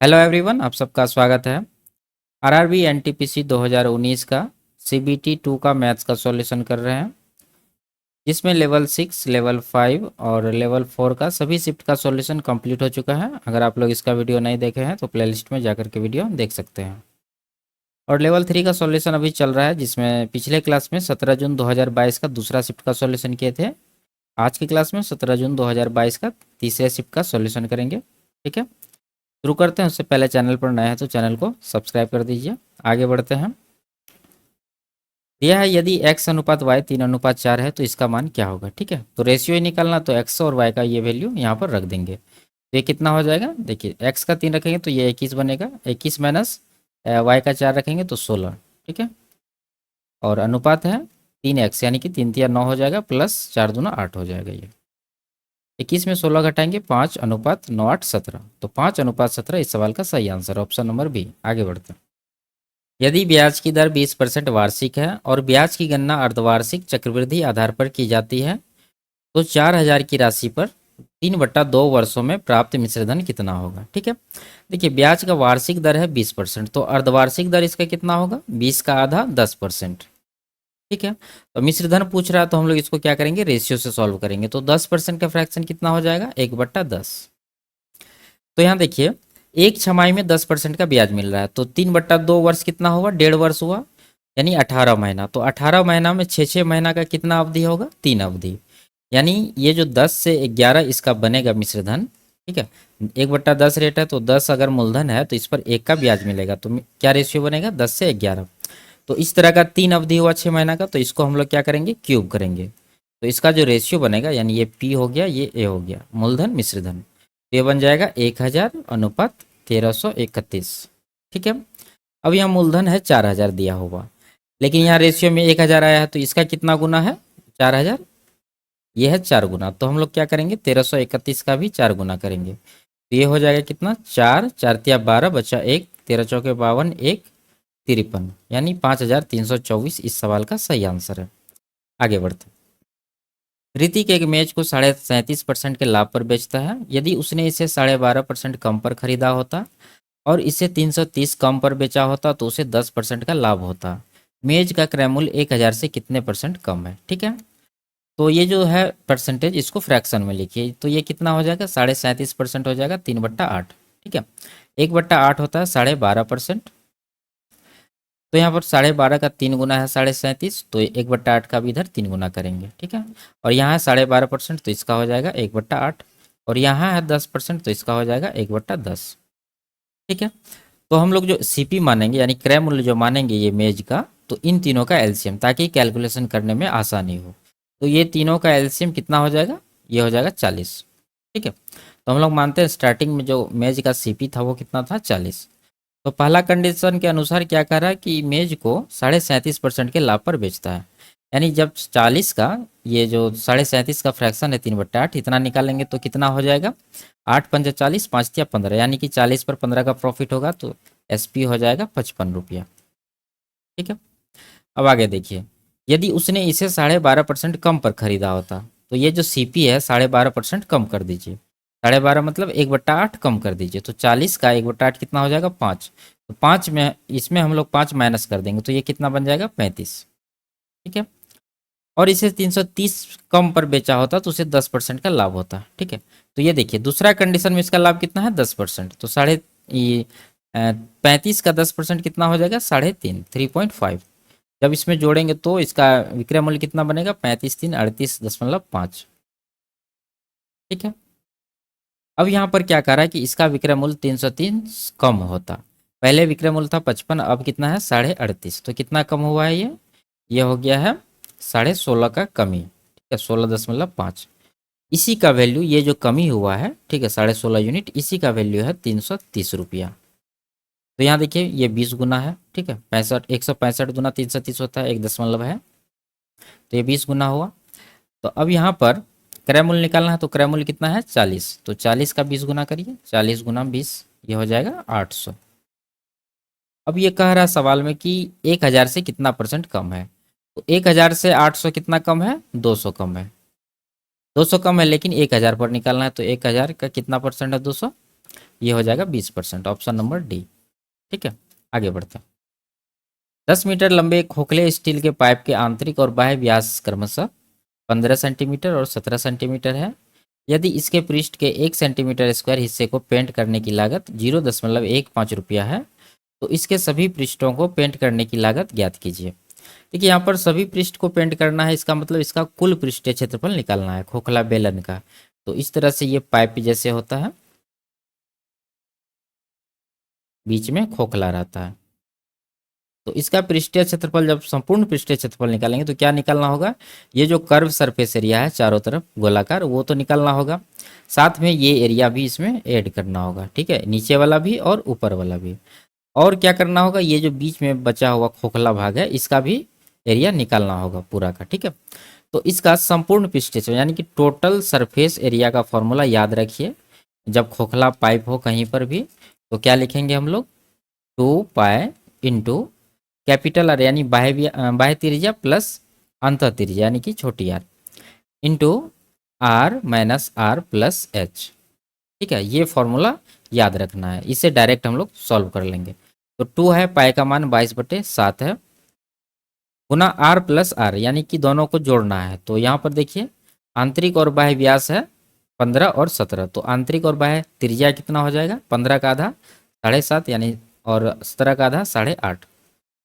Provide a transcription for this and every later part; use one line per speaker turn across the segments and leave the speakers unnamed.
Hello everyone, आप सबका स्वागत है। आरआरबी एनटीपीसी 2019 का सीबीटी 2 का मैथ्स का सॉल्यूशन कर रहे हैं, जिसमें लेवल 6, लेवल 5 और लेवल 4 का सभी शिफ्ट का सॉल्यूशन कंप्लीट हो चुका है। अगर आप लोग इसका वीडियो नहीं देखे हैं तो प्लेलिस्ट में जाकर के वीडियो देख सकते हैं। और लेवल 3 का सॉल्यूशन अभी चल रहा है, जिसमें पिछले क्लास में 17 जून 2022 का दूसरा शिफ्ट का सॉल्यूशन किए थे। आज की क्लास में 17 जून 2022 का तीसरे शिफ्ट का सॉल्यूशन करेंगे। ठीक है, शुरू करते हैं। उससे पहले चैनल पर नए हैं तो चैनल को सब्सक्राइब कर दीजिए। आगे बढ़ते हैं। यह है, यदि x अनुपात y 3:4 है तो इसका मान क्या होगा। ठीक है, तो रेशियो ही निकालना, तो x और y का ये वैल्यू यहाँ पर रख देंगे। तो ये कितना हो जाएगा, देखिए x का 3 रखेंगे तो ये 21 बनेगा, 21 माइनस y का 4 रखेंगे तो 16। ठीक है, और अनुपात है 3x, यानी कि 3 3 9 हो जाएगा, प्लस 4 दूना 8 हो जाएगा। ये 21 में 16 घटाएंगे, 5:9 8 17, तो 5:17 इस सवाल का सही आंसर, ऑप्शन नंबर बी। आगे बढ़ते हैं। यदि ब्याज की दर 20% वार्षिक है और ब्याज की गणना अर्धवार्षिक चक्रवृद्धि आधार पर की जाती है, तो 4,000 की राशि पर 3/2 वर्षों में प्राप्त मिश्रधन कितना होगा। ठीक है, देखिए ब्याज का वार्षिक दर है 20%, तो अर्धवार्षिक दर इसका कितना होगा, 20 का आधा 10%। ठीक है, तो मिश्रधन पूछ रहा है तो हम लोग इसको क्या करेंगे, रेशियो से सॉल्व करेंगे। तो 10% का फ्रैक्शन कितना हो जाएगा, 1/10। तो यहाँ देखिए, एक छमाही में 10% का ब्याज मिल रहा है, तो 3/2 वर्ष कितना हुआ, 1.5 वर्ष हुआ, यानी 18 महीना। तो 18 महीना में 6 महीना का कितना अवधि होगा, 3 अवधि। यानी ये जो 10 से 11 इसका बनेगा मिश्रधन। ठीक है, 1/10 रेट है, तो 10 अगर मूलधन है तो इस पर 1 का ब्याज मिलेगा। तो क्या रेशियो बनेगा, 10 से 11। तो इस तरह का 3 अवधि हुआ 6 महीना का, तो इसको हम लोग क्या करेंगे, क्यूब करेंगे। तो इसका जो रेशियो बनेगा, यानी ये पी हो गया, ये ए हो गया, मूलधन मिश्रधन। तो ये बन जाएगा 1000 अनुपात 1331। ठीक है, अब यहाँ मूलधन है 4000 दिया हुआ, लेकिन यहाँ रेशियो में 1000 आया है, तो इसका कितना गुना है, 4000, ये है 4 गुना। तो हम लोग क्या करेंगे, 1331 का भी 4 गुना करेंगे। तो ये हो जाएगा कितना, 4 4 तिया 12 बचा 1, 13 चौके 52, 1 53, यानी 5324 इस सवाल का सही आंसर है। आगे बढ़ते हैं। ऋतिक एक मेज को 37.5% के लाभ पर बेचता है। यदि उसने इसे 12.5% कम पर खरीदा होता और इसे 330 कम पर बेचा होता तो उसे 10% का लाभ होता। मेज का क्रय मूल्य 1000 से कितने परसेंट कम है। ठीक है, तो ये जो है परसेंटेज, इसको फ्रैक्शन में लिखिए। तो ये कितना हो जाएगा, 37.5% हो जाएगा, 3/8। ठीक है, 1/8 होता है 12.5%। तो यहाँ पर 12.5 का 3 गुना है 37.5, तो 1/8 का भी इधर 3 गुना करेंगे। ठीक है, और यहाँ है 12.5%, तो इसका हो जाएगा 1/8, और यहाँ है 10%, तो इसका हो जाएगा 1/10। ठीक है, तो हम लोग जो सीपी मानेंगे, यानी क्रय मूल्य जो मानेंगे ये मेज का, तो इन तीनों का एलसीएम, ताकि कैलकुलेशन करने में आसानी हो। तो ये तीनों का एलसीएम कितना हो जाएगा, ये हो जाएगा 40। ठीक है, तो हम लोग मानते हैं स्टार्टिंग में जो मेज का सीपी था वो कितना था, 40। तो पहला कंडीशन के अनुसार क्या कह रहा है कि इमेज को 37.5% के लाभ पर बेचता है। यानी जब 40 का, ये जो 37.5 का फ्रैक्शन है 3/8, इतना निकालेंगे तो कितना हो जाएगा, 8×5 = 40, 5×3 = 15, यानी कि 40 पर 15 का प्रॉफिट होगा, तो एसपी हो जाएगा 55 रुपया। ठीक है, अब आगे देखिए, यदि उसने इसे 12.5% कम पर खरीदा होता, तो ये जो सीपी है 12.5% कम कर दीजिए। 12.5 मतलब 1/8 कम कर दीजिए, तो 40 का 1/8 कितना हो जाएगा, 5। तो 5 में, इसमें हम लोग 5 माइनस कर देंगे, तो ये कितना बन जाएगा, 35। ठीक है, और इसे 330 कम पर बेचा होता तो उसे 10% का लाभ होता। ठीक है, तो ये देखिए दूसरा कंडीशन में इसका लाभ कितना है, 10%। तो 35 का 10% कितना हो जाएगा, 3.5, 3.5। जब इसमें जोड़ेंगे तो इसका विक्रय मूल्य कितना बनेगा, 35×3 = 38.5। ठीक है, अब यहाँ पर क्या कह रहा है कि इसका विक्रय मूल्य 303 कम होता। पहले विक्रय मूल्य था 55, अब कितना है, 38.5। तो कितना कम हुआ है, ये हो गया है 16.5 का कमी। ठीक है, 16.5। इसी का वैल्यू, ये जो कमी हुआ है, ठीक है, 16.5 यूनिट, इसी का वैल्यू है 330 रुपया। तो यहाँ देखिए ये 20 गुना है। ठीक है, 165 गुना 330 होता है, 1 दशमलव है, तो ये 20 गुना हुआ। तो अब यहाँ पर क्रय मूल्य निकालना है, तो क्रय मूल्य कितना है, 40। तो 40 का 20 गुना करिए, 40 गुना 20, ये हो जाएगा 800। अब ये कह रहा है सवाल में कि 1000 से कितना परसेंट कम है। तो 1000 से 800 कितना कम है, 200 कम है। 200 कम है, लेकिन 1000 पर निकालना है, तो 1000 का कितना परसेंट है, 200, ये हो जाएगा 20%, ऑप्शन नंबर डी। ठीक है, आगे बढ़ते हैं। 10 मीटर लंबे खोखले स्टील के पाइप के आंतरिक और बाह्य व्यास क्रमशः 15 सेंटीमीटर और 17 सेंटीमीटर है। यदि इसके पृष्ठ के 1 सेंटीमीटर स्क्वायर हिस्से को पेंट करने की लागत 0.15 रुपया है, तो इसके सभी पृष्ठों को पेंट करने की लागत ज्ञात कीजिए। देखिए यहाँ पर सभी पृष्ठ को पेंट करना है, इसका मतलब इसका कुल पृष्ठीय क्षेत्रफल निकालना है खोखला बेलन का। तो इस तरह से ये पाइप जैसे होता है, बीच में खोखला रहता है। तो इसका पृष्ठीय क्षेत्रफल, जब संपूर्ण पृष्ठीय क्षेत्रफल निकालेंगे तो क्या निकालना होगा, ये जो कर्व सरफेस एरिया है चारों तरफ गोलाकार, वो तो निकालना होगा, साथ में ये एरिया भी इसमें ऐड करना होगा। ठीक है, नीचे वाला भी और ऊपर वाला भी। और क्या करना होगा, ये जो बीच में बचा हुआ खोखला भाग है इसका भी एरिया निकालना होगा पूरा का। ठीक है, तो इसका संपूर्ण पृष्ठीय क्षेत्र यानी कि टोटल सरफेस एरिया का फॉर्मूला याद रखिए। जब खोखला पाइप हो कहीं पर भी तो क्या लिखेंगे हम लोग, 2 पाई इंटू कैपिटल आर यानी बाह्य त्रिज्या प्लस अंत त्रिज्या यानी कि छोटी r into r minus r plus h. ठीक है, ये फॉर्मूला याद रखना है, इसे डायरेक्ट हम लोग सॉल्व कर लेंगे। तो 2 है, पाई का मान 22/7 है, गुना आर प्लस आर यानी कि दोनों को जोड़ना है। तो यहाँ पर देखिए आंतरिक और बाह्य व्यास है 15 और 17, तो आंतरिक और बाह्य त्रिज्या कितना हो जाएगा, 15 का आधा 7.5 यानी और 17 का आधा 8.5।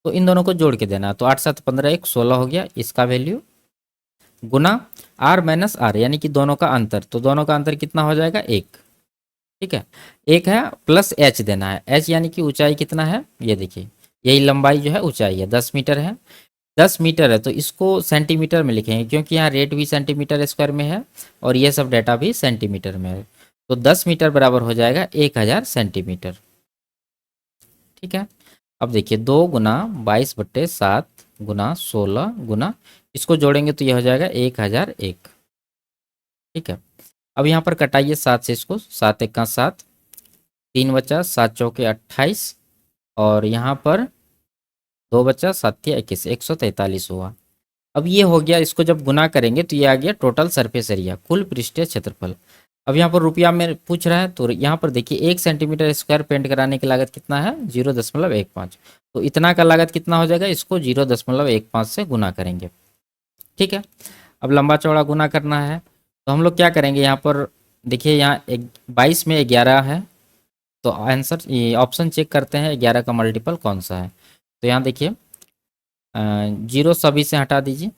तो इन दोनों को जोड़ के देना, तो 8 7 15 1 16 हो गया इसका वैल्यू, गुना आर माइनस आर यानी कि दोनों का अंतर, तो दोनों का अंतर कितना हो जाएगा 1। ठीक है, 1 है प्लस एच देना है, एच यानी कि ऊंचाई कितना है, ये देखिए यही लंबाई जो है ऊंचाई है 10 मीटर है। 10 मीटर है तो इसको सेंटीमीटर में लिखेंगे क्योंकि यहाँ रेट भी सेंटीमीटर स्क्वायर में है और ये सब डाटा भी सेंटीमीटर में है। तो 10 मीटर बराबर हो जाएगा 1000 सेंटीमीटर। ठीक है, अब देखिए 2 × 22/7 गुना 16 गुना, इसको जोड़ेंगे तो ये हो जाएगा 1001। ठीक है, अब यहाँ पर कटाइए 7 से इसको, 7 1 का 7, 3 बचा, 7 चौके 28 और यहाँ पर 2 बचा, 7 या 21, 143 हुआ। अब ये हो गया, इसको जब गुना करेंगे तो ये आ गया टोटल सरफेस एरिया, कुल पृष्ठीय क्षेत्रफल। अब यहाँ पर रुपया में पूछ रहा है तो यहाँ पर देखिए 1 सेंटीमीटर स्क्वायर पेंट कराने की लागत कितना है, 0.15, तो इतना का लागत कितना हो जाएगा, इसको 0.15 से गुना करेंगे। ठीक है, अब लंबा चौड़ा गुना करना है तो हम लोग क्या करेंगे, यहाँ पर देखिए यहाँ 22 में 11 है, तो आंसर ये ऑप्शन चेक करते हैं 11 का मल्टीपल कौन सा है। तो यहाँ देखिए 0 सभी से हटा दीजिए,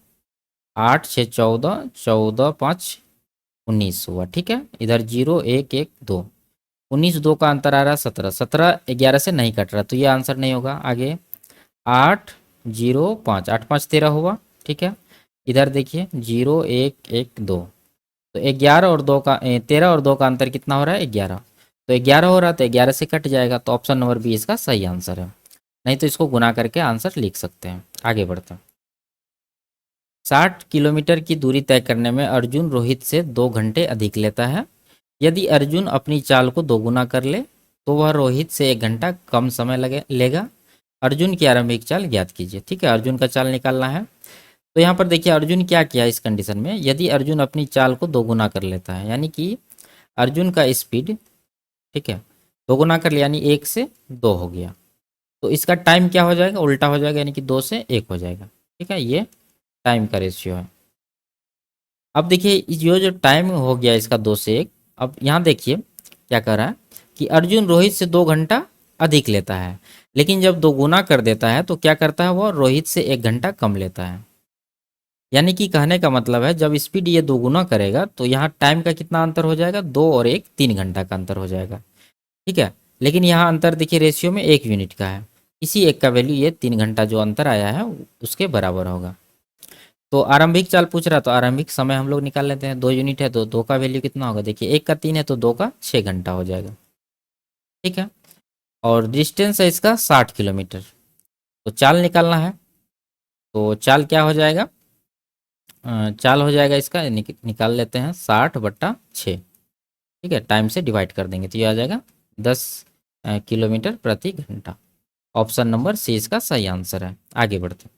8 6 14, 14 5 19 हुआ। ठीक है, इधर 0 1 1 2, 19 2 का अंतर आ रहा है 17, 17 11 से नहीं कट रहा तो ये आंसर नहीं होगा। आगे 8 0 5, 8 5 13 हुआ। ठीक है, इधर देखिए 0 1 1 2, तो 11 और 2 का 13 और 2 का अंतर कितना हो रहा है 11, तो 11 हो रहा है तो 11 से कट जाएगा, तो ऑप्शन नंबर बी इसका सही आंसर है। नहीं तो इसको गुना करके आंसर लिख सकते हैं। आगे बढ़ते हैं। 60 किलोमीटर की दूरी तय करने में अर्जुन रोहित से 2 घंटे अधिक लेता है। यदि अर्जुन अपनी चाल को दोगुना कर ले तो वह रोहित से 1 घंटा कम समय लेगा। अर्जुन की आरंभिक चाल ज्ञात कीजिए। ठीक है, अर्जुन का चाल निकालना है। तो यहाँ पर देखिए अर्जुन क्या किया इस कंडीशन में, यदि अर्जुन अपनी चाल को दोगुना कर लेता है यानी कि अर्जुन का स्पीड, ठीक है, दोगुना कर लिया यानी 1 से 2 हो गया, तो इसका टाइम क्या हो जाएगा, उल्टा हो जाएगा यानी कि 2 से 1 हो जाएगा। ठीक है, ये टाइम का रेशियो है। अब देखिए जो टाइम हो गया इसका 2 से 1, अब यहाँ देखिए क्या कर रहा है कि अर्जुन रोहित से 2 घंटा अधिक लेता है, लेकिन जब दो गुना कर देता है तो क्या करता है, वो रोहित से 1 घंटा कम लेता है। यानी कि कहने का मतलब है जब स्पीड ये दोगुना करेगा तो यहाँ टाइम का कितना अंतर हो जाएगा, 2 और 1 3 घंटा का अंतर हो जाएगा। ठीक है, लेकिन यहाँ अंतर देखिए रेशियो में 1 यूनिट का है, इसी 1 का वैल्यू ये 3 घंटा जो अंतर आया है उसके बराबर होगा। तो आरंभिक चाल पूछ रहा तो आरंभिक समय हम लोग निकाल लेते हैं, 2 यूनिट है तो 2 का वैल्यू कितना होगा, देखिए 1 का 3 है तो 2 का 6 घंटा हो जाएगा। ठीक है, और डिस्टेंस है इसका 60 किलोमीटर, तो चाल निकालना है। तो चाल क्या हो जाएगा, चाल हो जाएगा इसका निकाल लेते हैं 60/6। ठीक है, टाइम से डिवाइड कर देंगे तो ये आ जाएगा 10 किलोमीटर प्रति घंटा। ऑप्शन नंबर सी इसका सही आंसर है। आगे बढ़ते हैं।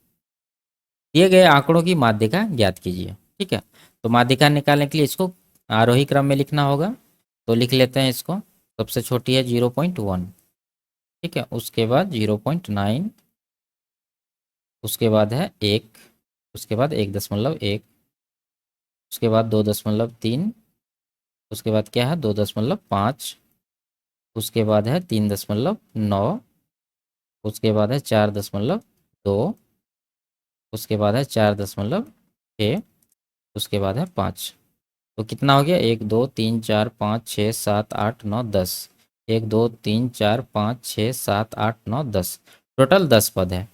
दिए गए आंकड़ों की माध्यिका ज्ञात कीजिए। ठीक है, तो माध्यिका निकालने के लिए इसको आरोही क्रम में लिखना होगा, तो लिख लेते हैं इसको। सबसे छोटी है 0.1, ठीक है। उसके बाद 0.9, उसके बाद है 1, उसके बाद 1.1, उसके बाद 2.3, उसके बाद क्या है 2.5, उसके बाद है 3.9, उसके बाद है 4.2, उसके बाद है 4.6, उसके बाद है 5। तो कितना हो गया 1 2 3 4 5 6 7 8 9 10, 1 2 3 4 5 6 7 8 9 10, टोटल 10 पद है।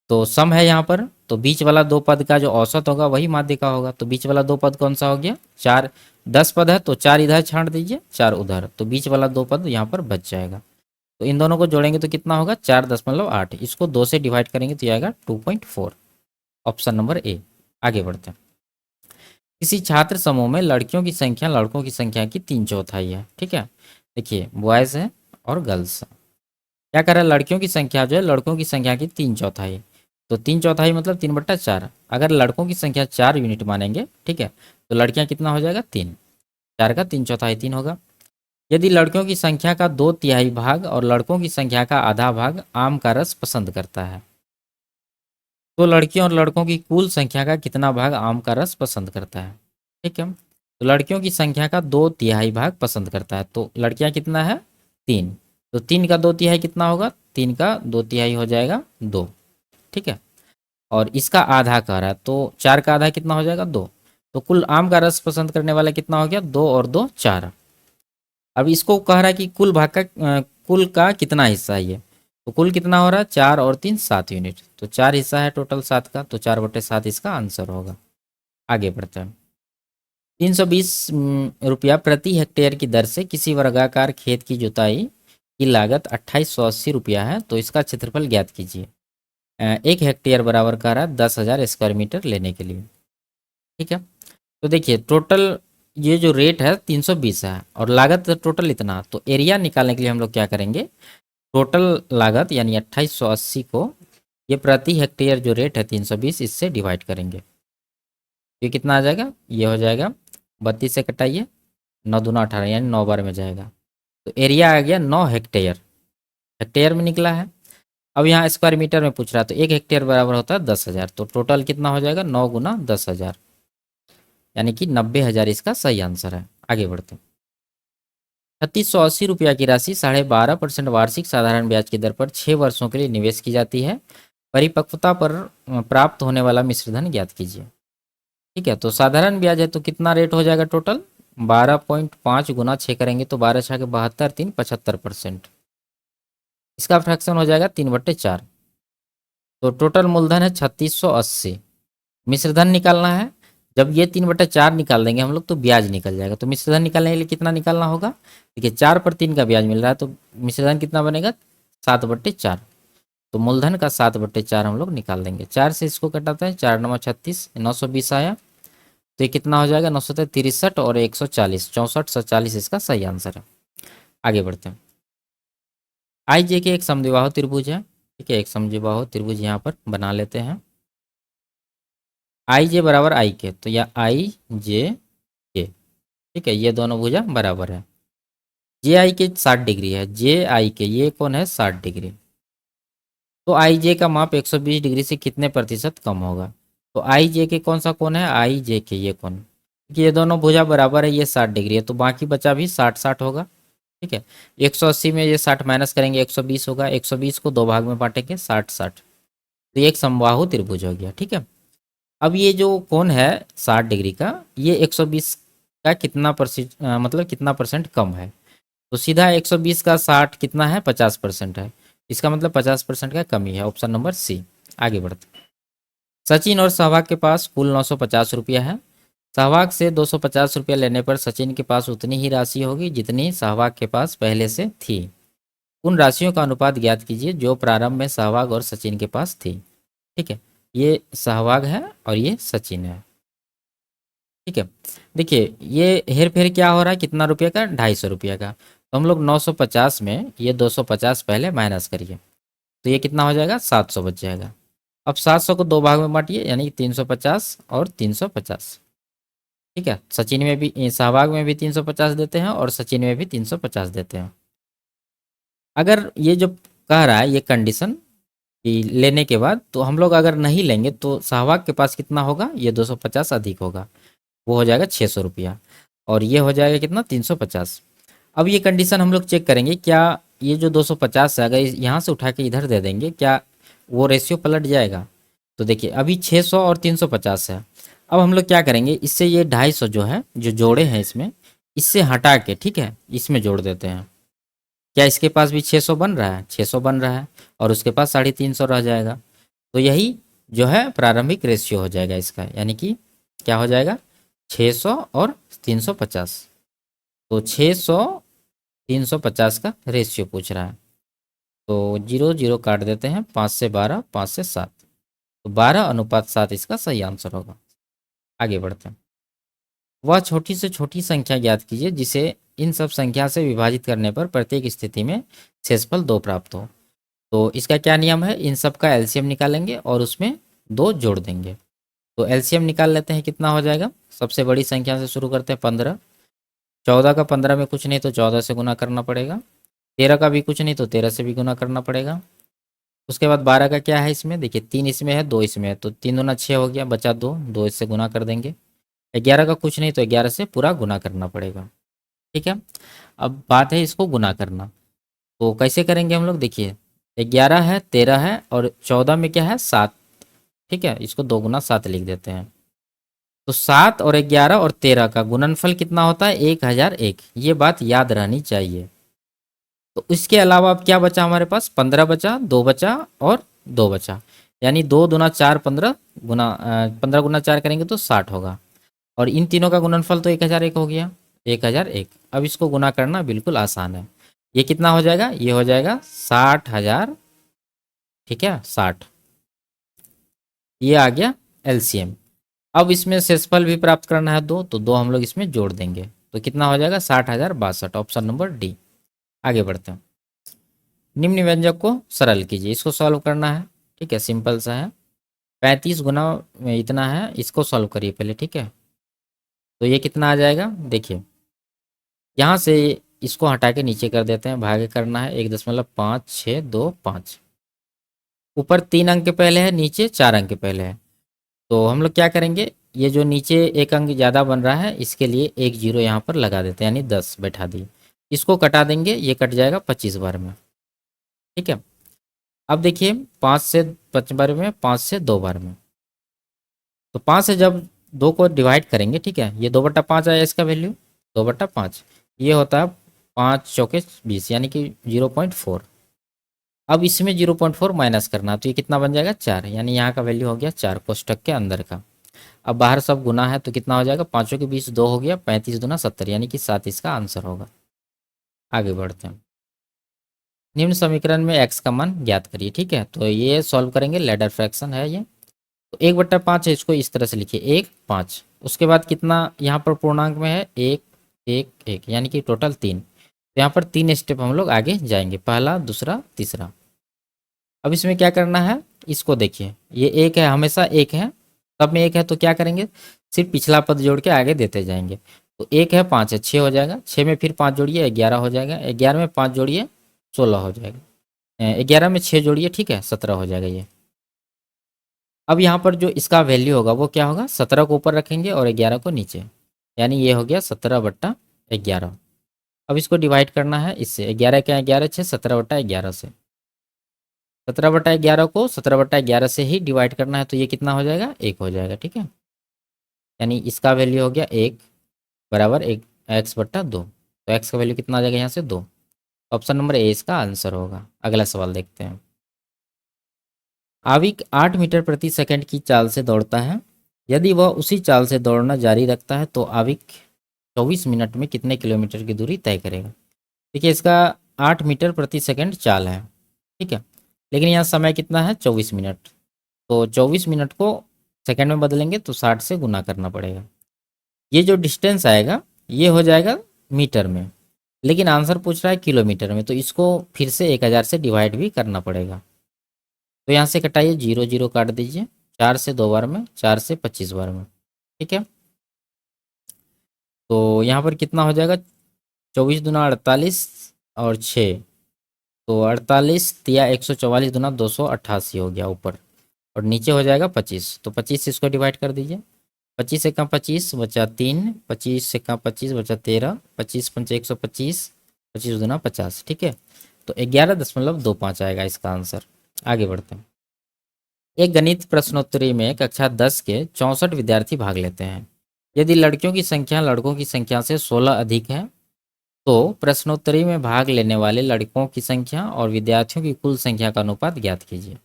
तो सम है यहाँ पर, तो बीच वाला दो पद का जो औसत होगा वही माध्य का होगा। तो बीच वाला दो पद कौन सा हो गया, चार। 10 पद है तो 4 इधर छांट दीजिए, 4 उधर, तो बीच वाला दो पद यहाँ पर बच जाएगा। तो इन दोनों को जोड़ेंगे तो कितना होगा 4.8, इसको 2 से डिवाइड करेंगे तो ये आएगा 2.4, ऑप्शन नंबर ए। आगे बढ़ते हैं। किसी छात्र समूह में लड़कियों की संख्या लड़कों की संख्या की 3/4 है, ठीक है। देखिए बॉयज़ है और गर्ल्स, क्या कर रहा है, लड़कियों की संख्या जो है लड़कों की संख्या की 3/4, तो 3/4 मतलब 3/4। अगर लड़कों की संख्या 4 यूनिट मानेंगे, ठीक है, तो लड़कियां कितना हो जाएगा 3, 4 का 3/4 3 होगा। यदि लड़कियों की संख्या का 2/3 भाग और लड़कों की संख्या का आधा भाग आम का रस पसंद करता है, तो लड़कियों और लड़कों की कुल संख्या का कितना भाग आम का रस पसंद करता है, ठीक है। तो लड़कियों की संख्या का 2/3 भाग पसंद करता है, तो लड़कियां कितना है 3, तो 3 का 2/3 कितना होगा, 3 का 2/3 हो जाएगा 2, ठीक है। और इसका आधा कह रहा है तो 4 का आधा कितना हो जाएगा 2, तो कुल आम का रस पसंद करने वाला कितना हो गया 2 और 2 4। अब इसको कह रहा है कि कुल भाग का कुल का कितना हिस्सा है ये, तो कुल कितना हो रहा है 4 और 3 7 यूनिट, तो 4 हिस्सा है टोटल 7 का, तो 4/7 इसका आंसर होगा। आगे बढ़ते हैं। 320 रुपया प्रति हेक्टेयर की दर से किसी वर्गाकार खेत की जुताई की लागत 2880 रुपया है, तो इसका क्षेत्रफल ज्ञात कीजिए। 1 हेक्टेयर बराबर कह रहा है 10,000 स्क्वायर मीटर लेने के लिए, ठीक है। तो देखिए टोटल ये जो रेट है 320 है और लागत टोटल इतना, तो एरिया निकालने के लिए हम लोग क्या करेंगे, टोटल लागत यानी 2880 को ये प्रति हेक्टेयर जो रेट है 320 इससे डिवाइड करेंगे। ये कितना आ जाएगा, ये हो जाएगा 32 से कटाइए, 9 दूना 18 यानी 9 बार में जाएगा। तो एरिया आ गया 9 हेक्टेयर, हेक्टेयर में निकला है। अब यहाँ स्क्वायर मीटर में पूछ रहा है, तो 1 हेक्टेयर बराबर होता है 10,000, तो टोटल कितना हो जाएगा 9 गुना 10,000, यानी कि 90,000 इसका सही आंसर है। आगे बढ़ते हैं। 3680 रुपया की राशि 12.5% वार्षिक साधारण ब्याज की दर पर 6 वर्षों के लिए निवेश की जाती है। परिपक्वता पर प्राप्त होने वाला मिश्रधन ज्ञात कीजिए, ठीक है। तो साधारण ब्याज है तो कितना रेट हो जाएगा टोटल 12.5 गुना 6 करेंगे तो 12 6 के 72, 3 75%, इसका फ्रैक्शन हो जाएगा 3/4, तो टोटल मूलधन है 3680। मिश्रधन निकालना है, जब ये 3/4 निकाल देंगे हम लोग तो ब्याज निकल जाएगा। तो मिश्रधन निकालने के लिए कितना निकालना होगा, देखिए 4/3 का ब्याज मिल रहा है तो मिश्रधन कितना बनेगा 7/4, तो मूलधन का 7/4 हम लोग निकाल देंगे। 4 से इसको कटाते हैं, 4 9 36, 920 आया, तो ये कितना हो जाएगा 963 और 140, 64 140 इसका सही आंसर है। आगे बढ़ते हैं। आई जे के एक समद्विबाहु त्रिभुज है, ठीक है, एक समद्विबाहु त्रिभुज यहाँ पर बना लेते हैं। आई जे बराबर आई के, तो यह आई जे के, ठीक है, ये दोनों भुजा बराबर है। जे आई के 60 डिग्री है, जे आई के ये कौन है 60 डिग्री, तो आई जे का माप 120 डिग्री से कितने प्रतिशत कम होगा। तो आई जे के कौन सा कोण है, आई जे के ये कोण, क्योंकि ये दोनों भुजा बराबर है, ये 60 डिग्री है तो बाकी बचा भी 60 60 होगा, ठीक है। 180 में ये 60 माइनस करेंगे 120 होगा, 120 को 2 भाग में बांटेंगे 60 60, तो ये एक समबाहु त्रिभुज हो गया, ठीक है। अब ये जो कोण है 60 डिग्री का, ये 120 का कितना मतलब कितना परसेंट कम है, तो सीधा 120 का 60 कितना है 50% है, इसका मतलब 50% का कमी है, ऑप्शन नंबर सी। आगे बढ़ते हैं। सचिन और सहवाग के पास कुल 950 रुपया है। सहवाग से 250 रुपया लेने पर सचिन के पास उतनी ही राशि होगी जितनी सहवाग के पास पहले से थी। उन राशियों का अनुपात ज्ञात कीजिए जो प्रारंभ में सहवाग और सचिन के पास थी, ठीक है। ये सहवाग है और ये सचिन है, ठीक है। देखिए ये हेर फेर क्या हो रहा है, कितना रुपये का 250 रुपये का, तो हम लोग 950 में ये 250 पहले माइनस करिए, तो ये कितना हो जाएगा 700 बच जाएगा। अब 700 को 2 भाग में बांटिए यानी 350 और 350, ठीक है। सचिन में भी सहवाग में भी 350 देते हैं और सचिन में भी 350 देते हैं, अगर ये जो कह रहा है ये कंडीशन कि लेने के बाद, तो हम लोग अगर नहीं लेंगे तो सहवाग के पास कितना होगा, ये 250 अधिक होगा, वो हो जाएगा 600 रुपया, और ये हो जाएगा कितना 350। अब ये कंडीशन हम लोग चेक करेंगे, क्या ये जो 250 है अगर यहाँ से उठा के इधर दे देंगे, क्या वो रेशियो पलट जाएगा। तो देखिए अभी 600 और 350 है। अब हम लोग क्या करेंगे, इससे ये 250 जो है जो जोड़े हैं इसमें, इससे हटा के ठीक है इसमें जोड़ देते हैं। क्या इसके पास भी 600 बन रहा है, 600 बन रहा है, और उसके पास 350 रह जाएगा। तो यही जो है प्रारंभिक रेशियो हो जाएगा इसका, यानी कि क्या हो जाएगा 600 और 350। तो 600 350 का रेशियो पूछ रहा है, तो जीरो जीरो काट देते हैं, 5 से 12, 5 से 7, तो 12:7 इसका सही आंसर होगा। आगे बढ़ते हैं। वह छोटी से छोटी संख्या ज्ञात कीजिए जिसे इन सब संख्या से विभाजित करने पर प्रत्येक स्थिति में शेषफल 2 प्राप्त हो। तो इसका क्या नियम है, इन सब का एलसीएम निकालेंगे और उसमें 2 जोड़ देंगे। तो एलसीएम निकाल लेते हैं, कितना हो जाएगा। सबसे बड़ी संख्या से शुरू करते हैं, 15। 14 का 15 में कुछ नहीं तो 14 से गुना करना पड़ेगा। 13 का भी कुछ नहीं तो 13 से भी गुना करना पड़ेगा। उसके बाद 12 का क्या है, इसमें देखिए 3 इसमें है, 2 इसमें है, तो 3 दूना 6 हो गया, बचा 2, 2 इससे गुना कर देंगे। 11 का कुछ नहीं तो 11 से पूरा गुना करना पड़ेगा। ठीक है, अब बात है इसको गुना करना, तो कैसे करेंगे हम लोग, देखिए 11 है, 13 है, और 14 में क्या है 7। ठीक है, इसको 2 गुना 7 लिख देते हैं। तो 7 और 11 और 13 का गुणनफल कितना होता है, 1001। ये बात याद रहनी चाहिए। तो इसके अलावा अब क्या बचा हमारे पास, 15 बचा, 2 बचा और 2 बचा, यानी 2 दूना 4, 15 गुना 15 गुना 4 करेंगे तो 60 होगा। और इन तीनों का गुणनफल तो 1001 हो गया, 1001। अब इसको गुना करना बिल्कुल आसान है। ये कितना हो जाएगा, ये हो जाएगा 60,000। ठीक है 60, ये आ गया एलसीएम। अब इसमें शेषफल भी प्राप्त करना है 2, तो 2 हम लोग इसमें जोड़ देंगे, तो कितना हो जाएगा 60,062, ऑप्शन नंबर डी। आगे बढ़ते हैं। निम्न व्यंजक को सरल कीजिए, इसको सॉल्व करना है। ठीक है, सिंपल सा है। 35 गुना में इतना है, इसको सॉल्व करिए पहले। ठीक है, तो ये कितना आ जाएगा, देखिए यहाँ से इसको हटा के नीचे कर देते हैं, भागे करना है 1.5625। ऊपर 3 अंक पहले है, नीचे 4 अंक पहले है। तो हम लोग क्या करेंगे, ये जो नीचे एक अंक ज़्यादा बन रहा है इसके लिए एक जीरो यहाँ पर लगा देते हैं, यानी 10 बैठा दी। इसको कटा देंगे, ये कट जाएगा 25 बार में। ठीक है, अब देखिए 5 से 25 बार में, 5 से 2 बार में, तो 5 से जब 2 को डिवाइड करेंगे, ठीक है, ये 2/5 आया इसका वैल्यू, 2/5। ये होता है 5 चौके 20, यानी कि 0.4। अब इसमें 0.4 माइनस करना, तो ये कितना बन जाएगा 4, यानी यहाँ का वैल्यू हो गया 4 कोष्टक के अंदर का। अब बाहर सब गुना है तो कितना हो जाएगा, 5 के 20 2 हो गया, 35 दूना 70, यानी कि 7 इसका आंसर होगा। आगे बढ़ते हैं। निम्न समीकरण में x का मान ज्ञात करिए। ठीक है, तो ये सॉल्व करेंगे, लैडर फ्रैक्शन है ये। तो 1/5 है, इसको इस तरह से लिखिए 1 5। उसके बाद कितना यहाँ पर पूर्णांक में है 1 1 1, यानी कि टोटल 3। तो यहाँ पर 3 स्टेप हम लोग आगे जाएंगे, पहला दूसरा तीसरा। अब इसमें क्या करना है, इसको देखिए ये एक है, हमेशा एक है, सब में एक है, तो क्या करेंगे सिर्फ पिछला पद जोड़ के आगे देते जाएंगे। तो 1 है 5 है 6 हो जाएगा, 6 में फिर 5 जोड़िए 11 हो जाएगा, 11 में 5 जोड़िए 16 हो जाएगा, 11 में 6 जोड़िए, ठीक है 17 हो जाएगा ये। अब यहाँ पर जो इसका वैल्यू होगा वो क्या होगा, 17 को ऊपर रखेंगे और 11 को नीचे, यानी ये हो गया 17/11। अब इसको डिवाइड करना है इससे, 11 क्या 11 6, 17/11 से। 17/11 को 17/11 से ही डिवाइड करना है, तो ये कितना हो जाएगा 1 हो जाएगा। ठीक है, यानी इसका वैल्यू हो गया 1 बराबर 1 x/2। तो x का वैल्यू कितना आ जाएगा यहाँ से 2। ऑप्शन नंबर ए इसका आंसर होगा। अगला सवाल देखते हैं। आविक 8 मीटर प्रति सेकंड की चाल से दौड़ता है। यदि वह उसी चाल से दौड़ना जारी रखता है तो आविक 24 मिनट में कितने किलोमीटर की दूरी तय करेगा। देखिए इसका 8 मीटर प्रति सेकंड चाल है, ठीक है, लेकिन यहाँ समय कितना है 24 मिनट। तो 24 मिनट को सेकंड में बदलेंगे तो 60 से गुना करना पड़ेगा। ये जो डिस्टेंस आएगा ये हो जाएगा मीटर में, लेकिन आंसर पूछ रहा है किलोमीटर में, तो इसको फिर से 1000 से डिवाइड भी करना पड़ेगा। तो यहाँ से कटाइए, 0 0 काट दीजिए, 4 से 2 बार में, 4 से 25 बार में। ठीक है, तो यहाँ पर कितना हो जाएगा, 24 दूना 48 और 6, तो 48 तिया 144 दूना 288 हो गया ऊपर, और नीचे हो जाएगा 25। तो 25 से इसको डिवाइड कर दीजिए। 25 से कम 25 बचा 3, 25 से कम 25 बचा 13, 25 पंचे 125, 25 दूना 50, ठीक है। तो 11.25 आएगा इसका आंसर। आगे बढ़ते हैं। एक गणित प्रश्नोत्तरी में कक्षा 10 के 64 विद्यार्थी भाग लेते हैं। यदि लड़कियों की संख्या लड़कों की संख्या से 16 अधिक है तो प्रश्नोत्तरी में भाग लेने वाले लड़कों की संख्या और विद्यार्थियों की कुल संख्या का अनुपात ज्ञात कीजिए।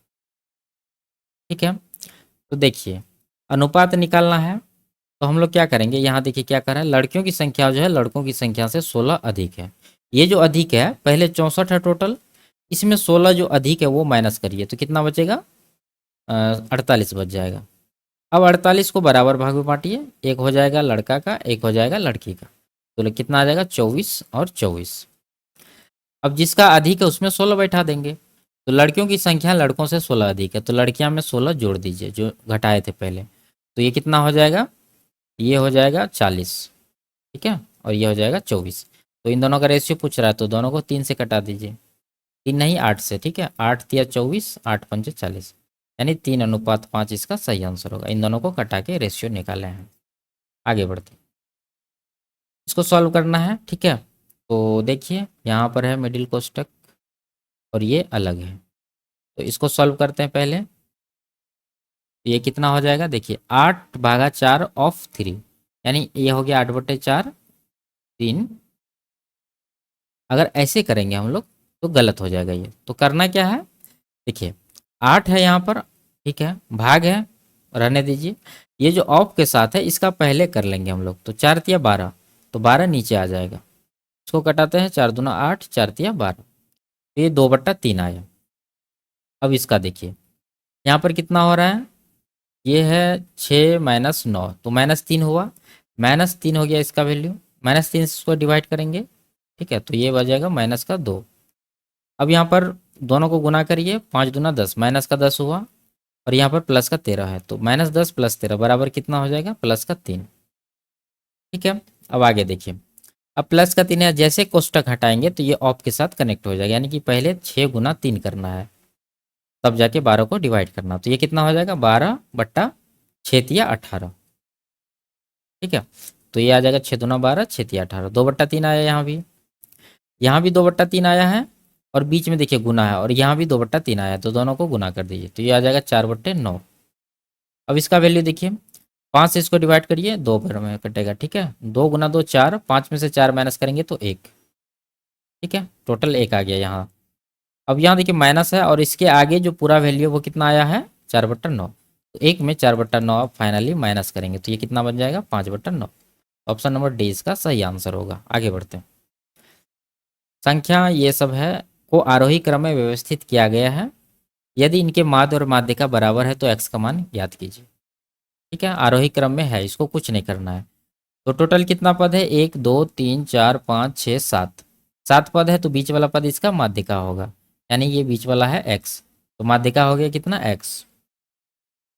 ठीक है, तो देखिए अनुपात निकालना है, तो हम लोग क्या करेंगे, यहाँ देखिए क्या कर रहे हैं, लड़कियों की संख्या जो है लड़कों की संख्या से 16 अधिक है। ये जो अधिक है पहले 64 है टोटल, इसमें 16 जो अधिक है वो माइनस करिए तो कितना बचेगा, 48 बच जाएगा। अब 48 को बराबर भाग में बांटिए, एक हो जाएगा लड़का का, एक हो जाएगा लड़की का, तो कितना आ जाएगा 24 और 24। अब जिसका अधिक है उसमें 16 बैठा देंगे, तो लड़कियों की संख्या लड़कों से 16 अधिक है, तो लड़कियां में 16 जोड़ दीजिए जो घटाए थे पहले, तो ये कितना हो जाएगा, ये हो जाएगा 40, ठीक है, और ये हो जाएगा 24। तो इन दोनों का रेशियो पूछ रहा है तो दोनों को 3 से कटा दीजिए, 3 नहीं 8 से, ठीक है, 8 तिया 24, 8 पंचे 40, यानी 3:5 इसका सही आंसर होगा। इन दोनों को कटा के रेशियो निकाले हैं। आगे बढ़ते हैं। इसको सॉल्व करना है, ठीक है। तो देखिए यहाँ पर है मिडिल कोष्टक और ये अलग है, तो इसको सॉल्व करते हैं पहले। ये कितना हो जाएगा, देखिए 8/4 यानी ये हो गया 8/4 3। अगर ऐसे करेंगे हम लोग तो गलत हो जाएगा ये, तो करना क्या है, देखिए 8 है यहाँ पर, ठीक है, भाग है, रहने दीजिए। ये जो ऑफ के साथ है इसका पहले कर लेंगे हम लोग, तो 4 तिया 12, तो 12 नीचे आ जाएगा, इसको कटाते हैं, 4 दूना 8, 4 तिया 12, तो ये 2/3 आया। अब इसका देखिए यहाँ पर कितना हो रहा है, ये है 6 - 9, तो -3 हुआ, -3 हो गया इसका वैल्यू, -3 से इसको डिवाइड करेंगे, ठीक है, तो ये बचेगा -2। अब यहाँ पर दोनों को गुना करिए, 5 दूना 10, -10 हुआ, और यहाँ पर +13 है, तो -10 + 13 बराबर कितना हो जाएगा, +3, ठीक है। अब आगे देखिए, अब +3 है, जैसे कोष्टक हटाएंगे तो ये ऑफ के साथ कनेक्ट हो जाएगा, यानी कि पहले 6 गुना 3 करना है, तब जाके 12 को डिवाइड करना, तो ये कितना हो जाएगा, 12/6 तिया 18, ठीक है। तो ये आ जाएगा 6 दूना 12, 6 तिया 18, 2/3 आया यहाँ भी 2/3 आया है, और बीच में देखिए गुना है, और यहाँ भी 2/3 आया है, तो दोनों को गुना कर दीजिए, तो ये आ जाएगा 4/9। अब इसका वैल्यू देखिए, 5 से इसको डिवाइड करिए, 2 बार में कटेगा, ठीक है, 2 गुना 2 4, 5 में से 4 माइनस करेंगे तो 1, ठीक है, टोटल 1 आ गया यहाँ। अब यहाँ देखिए माइनस है, और इसके आगे जो पूरा वैल्यू वो कितना आया है, 4/9, तो 1 में 4/9 आप फाइनली माइनस करेंगे तो ये कितना बन जाएगा, 5/9। ऑप्शन नंबर डी इसका सही आंसर होगा। आगे बढ़ते हैं। संख्या ये सब है को आरोही क्रम में व्यवस्थित किया गया है, यदि इनके माध्य और माध्यिका बराबर है तो एक्स का मान ज्ञात कीजिए। ठीक है, आरोही क्रम में है, इसको कुछ नहीं करना है। तो टोटल कितना पद है, 1 2 3 4 5 6 7, 7 पद है, तो बीच वाला पद इसका माध्यिका होगा, यानी ये बीच वाला है एक्स, तो माध्यिका हो गया कितना, एक्स।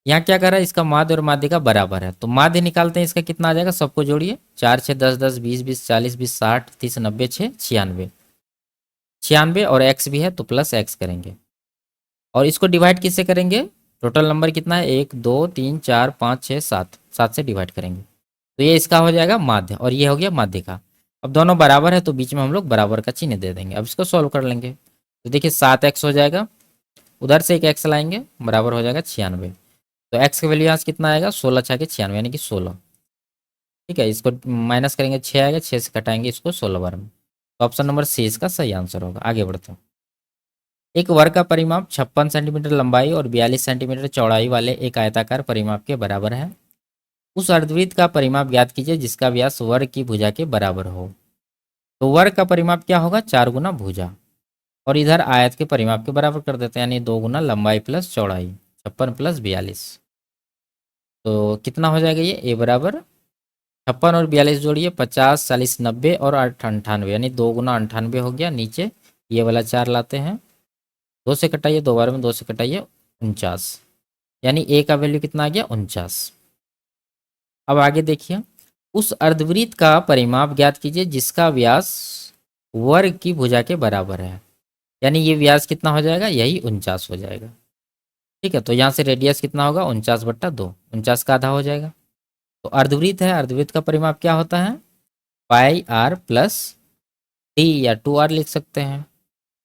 यहाँ क्या कर रहा है, इसका माध्य और माध्यिका बराबर है, तो माध्य निकालते हैं, इसका कितना आ जाएगा, सबको जोड़िए, 4 6 10 10 20 20 40 20 60 30 90 6 96, 96 और एक्स भी है तो प्लस एक्स करेंगे, और इसको डिवाइड किससे करेंगे, टोटल नंबर कितना है, 1 2 3 4 5 6 7, 7 से डिवाइड करेंगे, तो ये इसका हो जाएगा माध्य, और ये हो गया माध्यिका। अब दोनों बराबर है तो बीच में हम लोग बराबर का चिन्ह दे देंगे। अब इसको सॉल्व कर लेंगे, तो देखिए 7x हो जाएगा, उधर से एक एक्स लाएंगे, बराबर हो जाएगा 96, तो एक्स का वैल्यू यहाँ से कितना आएगा, 16 छः के 96 यानी कि 16, ठीक है। इसको माइनस करेंगे, 6 आएगा, 6 से कटाएंगे इसको 16 बार में, तो ऑप्शन नंबर सी इसका सही आंसर होगा। आगे बढ़ते हैं। एक वर्ग का परिमाप 56 सेंटीमीटर लंबाई और 42 सेंटीमीटर चौड़ाई वाले एक आयताकार परिमाप के बराबर है। उस अर्धवृत्त का परिमाप ज्ञात कीजिए जिसका व्यास वर्ग की भुजा के बराबर हो। तो वर्ग का परिमाप क्या होगा, 4 गुना भुजा, और इधर आयत के परिमाप के बराबर कर देते हैं, यानी 2 गुना लंबाई प्लस चौड़ाई, 56 + 42, तो कितना हो जाएगा, ये ए बराबर 56 और 42 जोड़िए, 50 40 90 और 8 98, यानी 2 गुना 98 हो गया। नीचे ये वाला 4 लाते हैं, 2 से कटाइए, 2 बार में 2 से कटाइए, 49, यानी ए का वैल्यू कितना आ गया, 49। अब आगे देखिए, उस अर्धवृत्त का परिमाप ज्ञात कीजिए जिसका व्यास वर्ग की भुजा के बराबर है। यानी ये व्यास कितना हो जाएगा, यही 49 हो जाएगा। ठीक है, तो यहाँ से रेडियस कितना होगा, 49/2, 49 का आधा हो जाएगा। तो अर्धवृत्त है, अर्धवृत्त का परिमाप क्या होता है, पाई आर प्लस डी, या 2r लिख सकते हैं।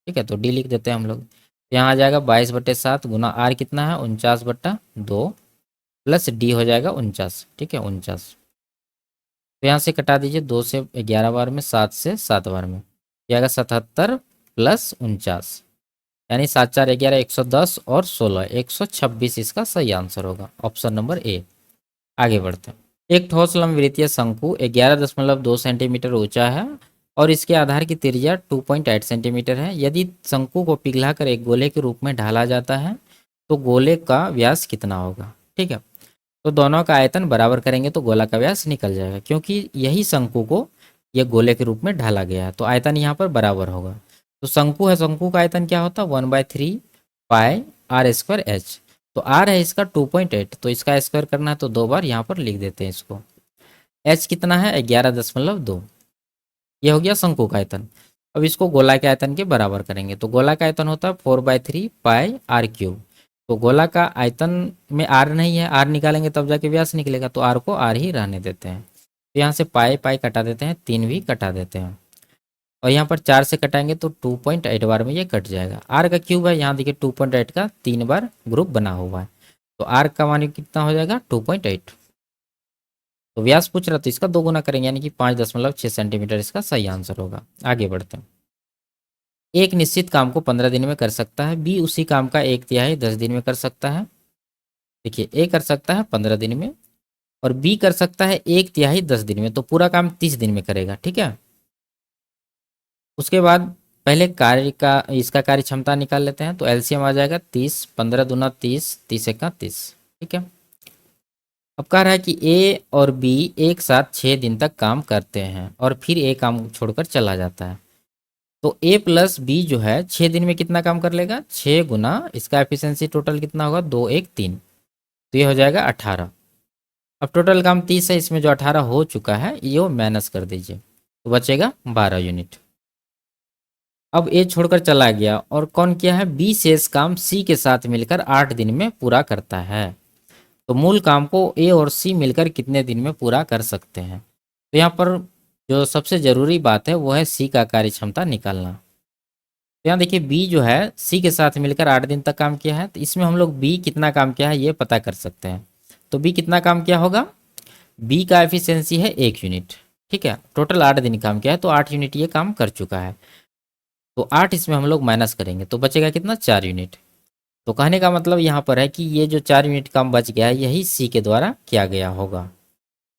ठीक है, तो डी लिख देते हैं हम लोग। तो यहाँ आ जाएगा 22/7 गुना आर कितना है, 49/2 प्लस डी हो जाएगा 49। ठीक है, 49। तो यहाँ से कटा दीजिए, 2 से 11 बार में, 7 से 7 बार में, ये आएगा 77 प्लस 49, यानी 7×4 = 11, 110 और 16, 126 इसका सही आंसर होगा, ऑप्शन नंबर ए। आगे बढ़ते हैं। एक ठोस लंबवृत्तीय शंकु 11.2 सेंटीमीटर ऊंचा है और इसके आधार की त्रिज्या 2.8 सेंटीमीटर है। यदि शंकु को पिघलाकर एक गोले के रूप में ढाला जाता है तो गोले का व्यास कितना होगा। ठीक है, तो दोनों का आयतन बराबर करेंगे तो गोला का व्यास निकल जाएगा, क्योंकि यही शंकु को ये गोले के रूप में ढाला गया है, तो आयतन यहाँ पर बराबर होगा। तो शंकु है, शंकु का आयतन क्या होता है, 1/3 पाई आर स्क्वायर एच। तो आर है इसका 2.8, तो इसका स्क्वायर करना है तो 2 बार यहाँ पर लिख देते हैं इसको। एच कितना है, 11.2, ये हो गया शंकु का आयतन। अब इसको गोला के आयतन के बराबर करेंगे, तो गोला का आयतन होता है 4/3 पाई आर क्यूब। तो गोला का आयतन में आर नहीं है, आर निकालेंगे तब जाके व्यास निकलेगा, तो आर को आर ही रहने देते हैं। तो यहाँ से पाई पाई कटा देते हैं, 3 भी कटा देते हैं, और यहाँ पर 4 से कटाएंगे तो 2.8 बार में ये कट जाएगा। आर का क्यूब है, यहाँ देखिए 2.8 का 3 बार ग्रुप बना हुआ है, तो आर का मान कितना हो जाएगा, 2.8। तो व्यास पूछ रहा तो इसका 2 गुना करेंगे, यानी कि 5.6 सेंटीमीटर इसका सही आंसर होगा। आगे बढ़ते हैं। एक निश्चित काम को 15 दिन में कर सकता है, बी उसी काम का 1/3 10 दिन में कर सकता है। देखिए, ए कर सकता है 15 दिन में और बी कर सकता है 1/3 10 दिन में, तो पूरा काम 30 दिन में करेगा। ठीक है, उसके बाद पहले कार्य का इसका कार्य क्षमता निकाल लेते हैं, तो एलसीएम आ जाएगा 30, 15 दूना 30, 30 एका 30। ठीक है, अब कह रहा है कि ए और बी एक साथ 6 दिन तक काम करते हैं और फिर ए काम छोड़कर चला जाता है। तो ए प्लस बी जो है 6 दिन में कितना काम कर लेगा, 6 गुना इसका एफिशिएंसी टोटल कितना होगा, 2 1 3, तो ये हो जाएगा 18। अब टोटल काम 30 है, इसमें जो 18 हो चुका है ये माइनस कर दीजिए, तो बचेगा 12 यूनिट। अब ए छोड़कर चला गया और कौन किया है, बी शेष काम सी के साथ मिलकर 8 दिन में पूरा करता है। तो मूल काम को ए और सी मिलकर कितने दिन में पूरा कर सकते हैं। तो यहाँ पर जो सबसे ज़रूरी बात है वो है सी का कार्य क्षमता निकालना। तो यहाँ देखिए, बी जो है सी के साथ मिलकर 8 दिन तक काम किया है, तो इसमें हम लोग बी कितना काम किया है ये पता कर सकते हैं। तो बी कितना काम किया होगा, बी का एफिशिएंसी है 1 यूनिट। ठीक है, टोटल 8 दिन काम किया है तो 8 यूनिट ये काम कर चुका है, तो 8 इसमें हम लोग माइनस करेंगे तो बचेगा कितना, 4 यूनिट। तो कहने का मतलब यहाँ पर है कि ये जो 4 यूनिट काम बच गया है यही सी के द्वारा किया गया होगा।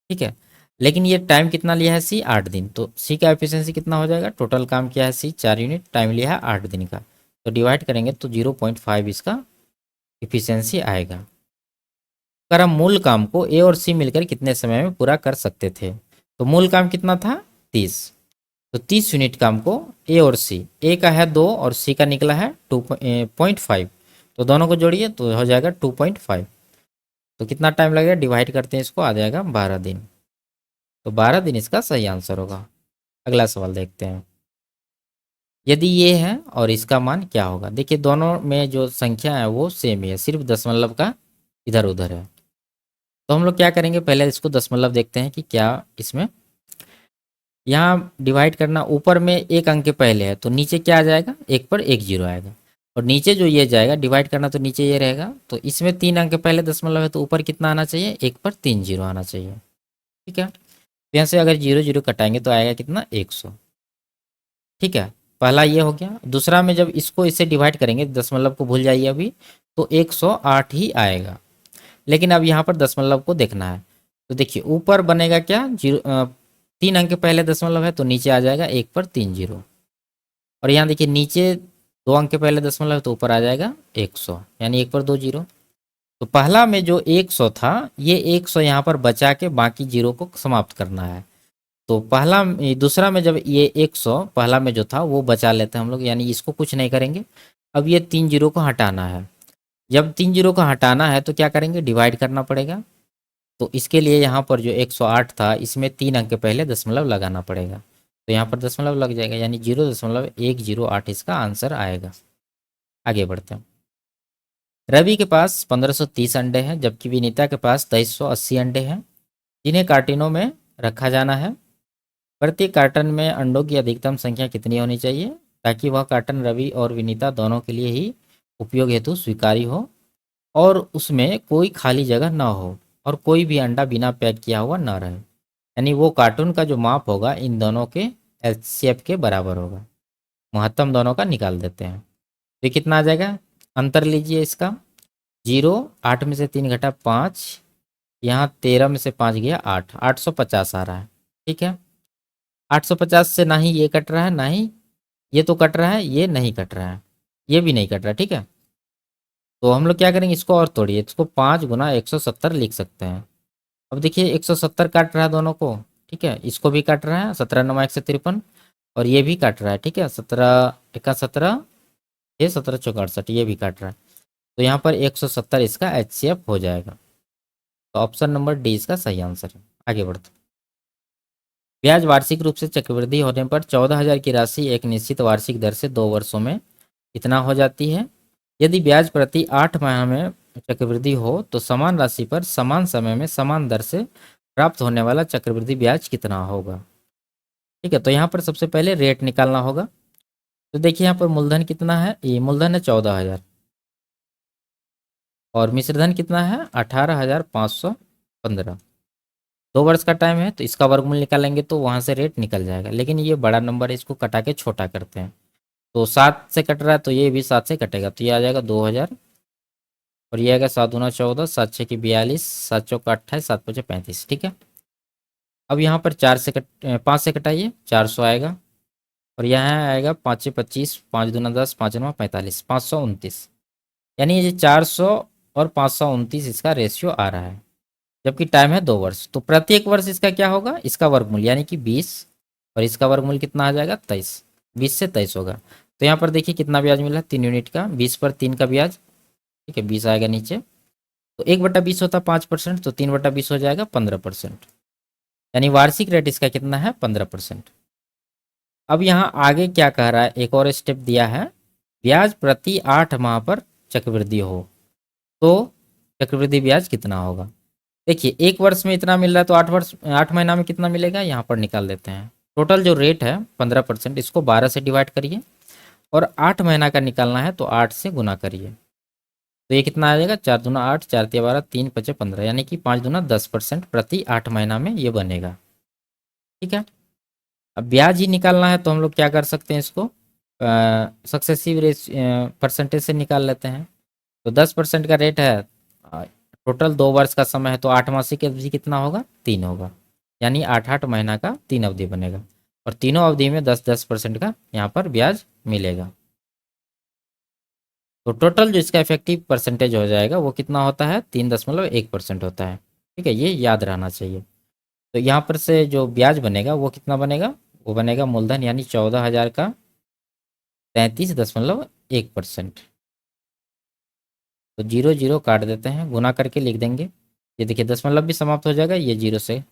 ठीक है, लेकिन ये टाइम कितना लिया है सी, 8 दिन, तो सी का एफिशिएंसी कितना हो जाएगा, टोटल काम किया है सी 4 यूनिट, टाइम लिया है 8 दिन का, तो डिवाइड करेंगे तो 0.5 इसका एफिशिएंसी आएगा। अगर हम मूल काम को ए और सी मिलकर कितने समय में पूरा कर सकते थे, तो मूल काम कितना था 30, तो 30 यूनिट काम को ए और सी, ए का है 2 और सी का निकला है 2.5, तो दोनों को जोड़िए तो हो जाएगा 2.5। तो कितना टाइम लगेगा, डिवाइड करते हैं इसको, आ जाएगा 12 दिन, तो 12 दिन इसका सही आंसर होगा। अगला सवाल देखते हैं। यदि ये है और इसका मान क्या होगा। देखिए, दोनों में जो संख्या है वो सेम ही है, सिर्फ दशमलव का इधर उधर है। तो हम लोग क्या करेंगे, पहले इसको दशमलव देखते हैं कि क्या इसमें, यहाँ डिवाइड करना, ऊपर में एक अंक के पहले है तो नीचे क्या आ जाएगा, एक पर एक जीरो आएगा, और नीचे जो ये जाएगा डिवाइड करना तो नीचे ये रहेगा, तो इसमें 3 अंक के पहले दशमलव है तो ऊपर कितना आना चाहिए, एक पर 3 जीरो आना चाहिए। ठीक है, तो यहाँ से अगर 0 0 कटाएंगे तो आएगा कितना, 100। ठीक है, पहला ये हो गया। दूसरा में जब इसको इससे डिवाइड करेंगे, दशमलव को भूल जाइए अभी, तो 108 ही आएगा, लेकिन अब यहाँ पर दशमलव को देखना है। तो देखिए, ऊपर बनेगा क्या, 3 अंक के पहले दशमलव है तो नीचे आ जाएगा एक पर 3 जीरो, और यहाँ देखिए नीचे 2 अंक के पहले दशमलव है तो ऊपर आ जाएगा 100, यानी एक पर 2 जीरो। तो पहला में जो 100 था, ये 100 यहाँ पर बचा के बाकी जीरो को समाप्त करना है। तो दूसरा में जब ये 100 पहला में जो था वो बचा लेते हैं हम लोग, यानी इसको कुछ नहीं करेंगे। अब ये 3 जीरो को हटाना है, जब 3 जीरो को हटाना है तो क्या करेंगे, डिवाइड करना पड़ेगा। तो इसके लिए यहाँ पर जो 108 था इसमें 3 अंक के पहले दशमलव लगाना पड़ेगा, तो यहाँ पर दशमलव लग जाएगा, यानी 0.108 इसका आंसर आएगा। आगे बढ़ते हैं। रवि के पास 1530 अंडे हैं, जबकि विनीता के पास 2380 अंडे हैं, जिन्हें कार्टनों में रखा जाना है। प्रत्येक कार्टन में अंडों की अधिकतम संख्या कितनी होनी चाहिए ताकि वह कार्टन रवि और विनीता दोनों के लिए ही उपयोग हेतु स्वीकार्य हो और उसमें कोई खाली जगह न हो और कोई भी अंडा बिना पैक किया हुआ न रहे। यानी वो कार्टून का जो माप होगा इन दोनों के एचसीएफ के बराबर होगा। महत्तम दोनों का निकाल देते हैं। तो ये कितना आ जाएगा, अंतर लीजिए इसका। 0, 8 में से 3 घटा 5, यहाँ 13 में से 5 गया 8, 850 आ रहा है। ठीक है, 850 से ना ही ये कट रहा है ना ही ये तो कट रहा है, ये नहीं कट रहा है, ये भी नहीं कट रहा। ठीक है, तो हम लोग क्या करेंगे, इसको और तोड़िए, इसको 5 गुना 170 लिख सकते हैं। अब देखिए 170 काट रहा है दोनों को। ठीक है, इसको भी काट रहा है, 17 9 153, और ये भी काट रहा है। ठीक है, 17 1 17, ये 17 चौक 68, ये भी काट रहा है। तो यहाँ पर 170 इसका एचसीएफ हो जाएगा। तो ऑप्शन नंबर डी इसका सही आंसर है। आगे बढ़ते हैं। ब्याज वार्षिक रूप से चक्रवृद्धि होने पर 14,000 की राशि एक निश्चित वार्षिक दर से 2 वर्षों में इतना हो जाती है। यदि ब्याज प्रति 8 माह में चक्रवृद्धि हो तो समान राशि पर समान समय में समान दर से प्राप्त होने वाला चक्रवृद्धि ब्याज कितना होगा। ठीक है, तो यहाँ पर सबसे पहले रेट निकालना होगा। तो देखिए यहाँ पर मूलधन कितना है, ये मूलधन है 14,000 और मिश्रधन कितना है 18,515। 2 वर्ष का टाइम है तो इसका वर्गमूल निकालेंगे तो वहाँ से रेट निकल जाएगा, लेकिन ये बड़ा नंबर है, इसको कटा के छोटा करते हैं। तो 7 से कट रहा है तो ये भी 7 से कटेगा, तो ये आ जाएगा 2,000 और ये आएगा 7 दूना 14, 7 6 की 42, 7 चौका 28, 7 5 35। ठीक है, अब यहाँ पर 5 से कटाइए, 400 आएगा और यहाँ आएगा 5 25, 5 दूना 10, 5 9 45, 529। यानी ये 400 और 529 इसका रेशियो आ रहा है, जबकि टाइम है 2 वर्ष। तो प्रत्येक वर्ष इसका क्या होगा, इसका वर्गमूल यानी कि 20 और इसका वर्गमूल कितना आ जाएगा 23, 20 से 23 होगा। तो यहाँ पर देखिए कितना ब्याज मिला 3 यूनिट का, 20 पर 3 का ब्याज। ठीक है, 20 आएगा नीचे, तो 1/20 होता है 5%, तो 3/20 हो जाएगा 15%। यानी वार्षिक रेट इसका कितना है 15%। अब यहाँ आगे क्या कह रहा है, एक और स्टेप दिया है, ब्याज प्रति 8 माह पर चक्रवृद्धि हो तो चक्रवृद्धि ब्याज कितना होगा। देखिए 1 वर्ष में इतना मिल रहा है तो 8 महीना में कितना मिलेगा, यहाँ पर निकाल देते हैं। टोटल जो रेट है 15%, इसको 12 से डिवाइड करिए और 8 महीना का निकालना है तो 8 से गुना करिए। तो ये कितना आ जाएगा, 4 दूना 8, 4 तिया 12, 3 5 15, यानी कि 5 दूना 10% प्रति 8 महीना में ये बनेगा। ठीक है, अब ब्याज ही निकालना है तो हम लोग क्या कर सकते हैं, इसको सक्सेसिव परसेंटेज से निकाल लेते हैं। तो 10% का रेट है, टोटल 2 वर्ष का समय है तो 8 मासिक अवधि कितना होगा 3 होगा, यानी 8 महीना का 3 अवधि बनेगा और तीनों अवधि में 10% का यहाँ पर ब्याज मिलेगा। तो टोटल जो इसका इफेक्टिव परसेंटेज हो जाएगा वो कितना होता है 3.1% होता है। ठीक है, ये याद रहना चाहिए। तो यहाँ पर से जो ब्याज बनेगा वो कितना बनेगा, वो बनेगा मूलधन यानी 14,000 का 33.1%। तो 0 0 काट देते हैं, गुना करके लिख देंगे। ये देखिए दशमलव भी समाप्त हो जाएगा ये 0 से।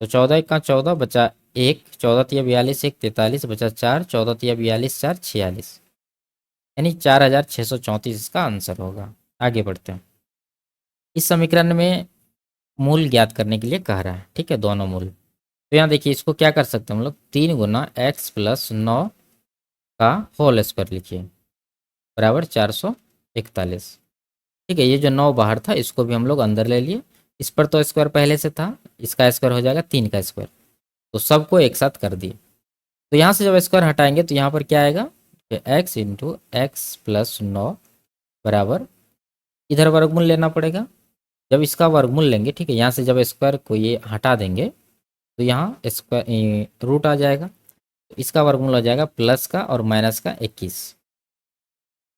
तो 14 का 14 बचा 1, 14 तिया 42, 1 43 बचा 4, 14 तिया 42, 4 46, यानी 4,634 इसका आंसर होगा। आगे बढ़ते हैं। इस समीकरण में मूल ज्ञात करने के लिए कह रहा है। ठीक है, दोनों मूल। तो यहाँ देखिए इसको क्या कर सकते हैं हम लोग, 3 गुना x प्लस 9 का होल स्क्वायर लिखिए बराबर 441। ठीक है, ये जो 9 बाहर था इसको भी हम लोग अंदर ले लिए। इस पर तो स्क्वायर पहले से था, इसका स्क्वायर हो जाएगा 3 का स्क्वायर, तो सबको एक साथ कर दिए। तो यहाँ से जब स्क्वायर हटाएंगे तो यहाँ पर क्या आएगा, एक्स इंटू एक्स प्लस 9 बराबर, इधर वर्गमूल लेना पड़ेगा। जब इसका वर्गमूल लेंगे, ठीक है, यहाँ से जब स्क्वायर को ये हटा देंगे तो यहाँ स्क्वायर रूट आ जाएगा, तो इसका वर्गमूल हो जाएगा प्लस का और माइनस का 21।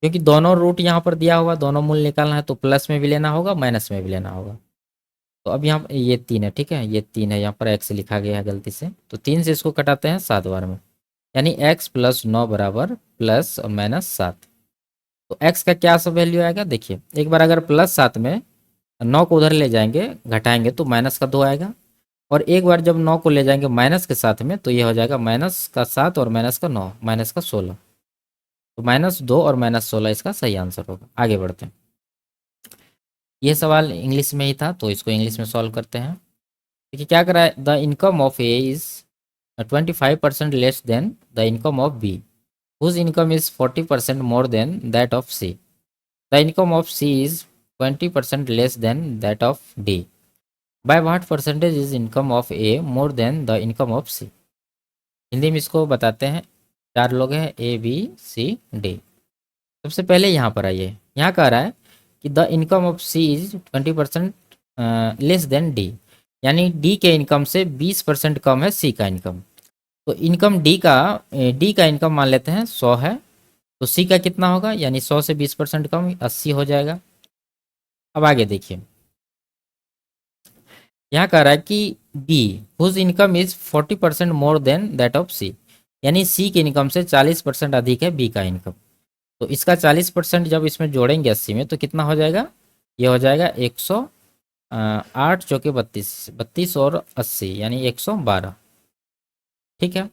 क्योंकि दोनों रूट यहाँ पर दिया हुआ, दोनों मूल निकालना है तो प्लस में भी लेना होगा माइनस में भी लेना होगा। तो अब यहाँ ये 3 है, ठीक है, ये 3 है, यहाँ पर एक्स लिखा गया है गलती से, तो 3 से इसको कटाते हैं 7 बार में, यानी x प्लस 9 बराबर प्लस और माइनस 7। तो x का क्या सब वैल्यू आएगा, देखिए एक बार अगर प्लस 7 में 9 को उधर ले जाएंगे घटाएंगे तो माइनस का 2 आएगा, और एक बार जब 9 को ले जाएंगे माइनस के साथ में तो ये हो जाएगा -7 और -9 -16। तो -2 और -16 इसका सही आंसर होगा। आगे बढ़ते हैं। ये सवाल इंग्लिश में ही था तो इसको इंग्लिश में सॉल्व करते हैं। देखिए क्या करा है, the income of A is 25% less than the income of B whose income is 40% more than that of C. The income of C is 20% less than that of D. By what percentage is income of A more than the income of C? Hindi में इसको बताते हैं। चार लोग हैं A B C D। सबसे पहले यहाँ पर आइए, यहाँ कह रहा है कि the income of C is 20% less than D, यानी D के इनकम से 20% कम है C का इनकम। तो इनकम D का इनकम मान लेते हैं 100 है, तो सी का कितना होगा, यानी 100 से 20% कम 80 हो जाएगा। अब आगे देखिए, यहाँ कह रहा है कि B whose income is 40% more than that of C, यानी सी की इनकम से 40% अधिक है बी का इनकम। तो इसका 40% जब इसमें जोड़ेंगे 80 में तो कितना हो जाएगा, ये हो जाएगा 108 चौके 32, 32 और 80 यानी 112। ठीक है।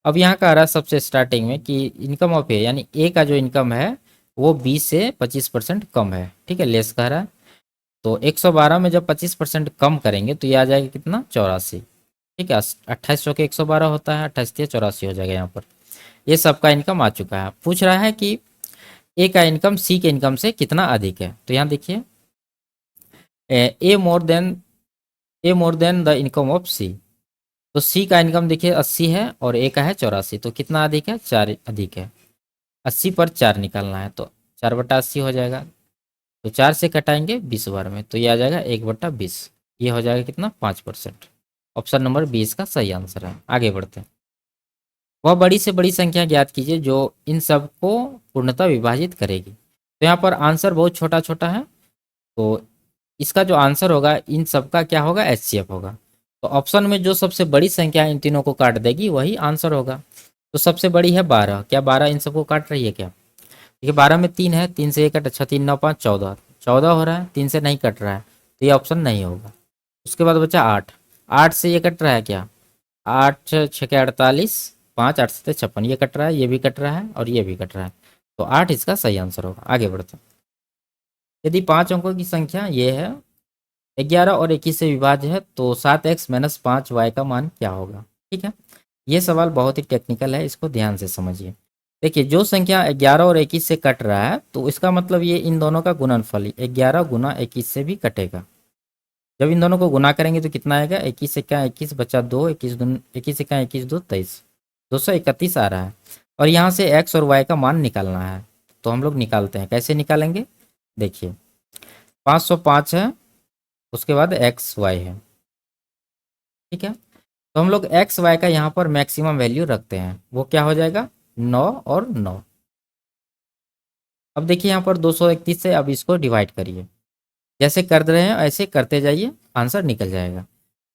अब यहाँ का आ रहा है सबसे स्टार्टिंग में कि इनकम ऑफ ए, यानी ए का जो इनकम है वो 20 से 25% कम है। ठीक है, लेस कह रहा है। तो 112 में जब 25% कम करेंगे तो ये आ जाएगा कितना, 84। ठीक है, 28 चौके 112 होता है, 28 से 84 हो जाएगा। यहाँ पर ये सबका इनकम आ चुका है। पूछ रहा है कि ए का इनकम सी के इनकम से कितना अधिक है। तो यहाँ देखिए, A more than the income of C. तो सी का इनकम देखिए 80 है और ए का है 84, तो कितना अधिक है, 4 अधिक है। 80 पर 4 निकालना है तो 4/80 हो जाएगा। तो 4 से कटाएंगे 20 बार में तो ये आ जाएगा 1/20। ये हो जाएगा कितना, 5%। ऑप्शन नंबर 20 का सही आंसर है। आगे बढ़ते हैं। वह बड़ी से बड़ी संख्या ज्ञात कीजिए जो इन सब को पूर्णतः विभाजित करेगी। तो यहाँ पर आंसर बहुत छोटा छोटा है, तो इसका जो आंसर होगा इन सब का क्या होगा, HCF होगा। तो ऑप्शन में जो सबसे बड़ी संख्या इन तीनों को काट देगी वही आंसर होगा। तो सबसे बड़ी है 12, क्या 12 इन सबको काट रही है क्या? देखिए 12 में 3 है, 3 से ये कट, अच्छा 3 9 5 14, 14 हो रहा है, 3 से नहीं कट रहा है तो ये ऑप्शन नहीं होगा। उसके बाद बचा 8, 8 से ये कट रहा है क्या, 8 6 के 48, 5 8 से 56, ये कट रहा है, ये भी कट रहा है और ये भी कट रहा है। तो 8 इसका सही आंसर होगा। आगे बढ़ते हैं। यदि 5 अंकों की संख्या ये है, 11 और 21 से विभाज्य है तो 7x - 5y का मान क्या होगा। ठीक है, ये सवाल बहुत ही टेक्निकल है, इसको ध्यान से समझिए। देखिए जो संख्या 11 और 21 से कट रहा है तो इसका मतलब ये इन दोनों का गुणनफल 11 गुना 21 से भी कटेगा। जब इन दोनों को गुना करेंगे तो कितना आएगा, 21 1 21 बचा 2, 21 21 1 21 2 23, 231 आ रहा है। और यहाँ से x और y का मान निकालना है, तो हम लोग निकालते हैं। कैसे निकालेंगे, देखिए 505 है, उसके बाद एक्स वाई है। ठीक है, तो हम लोग एक्स वाई का यहाँ पर मैक्सिमम वैल्यू रखते हैं, वो क्या हो जाएगा, 9 और 9। अब देखिए यहाँ पर 231 से अब इसको डिवाइड करिए, जैसे कर रहे हैं ऐसे करते जाइए, आंसर निकल जाएगा।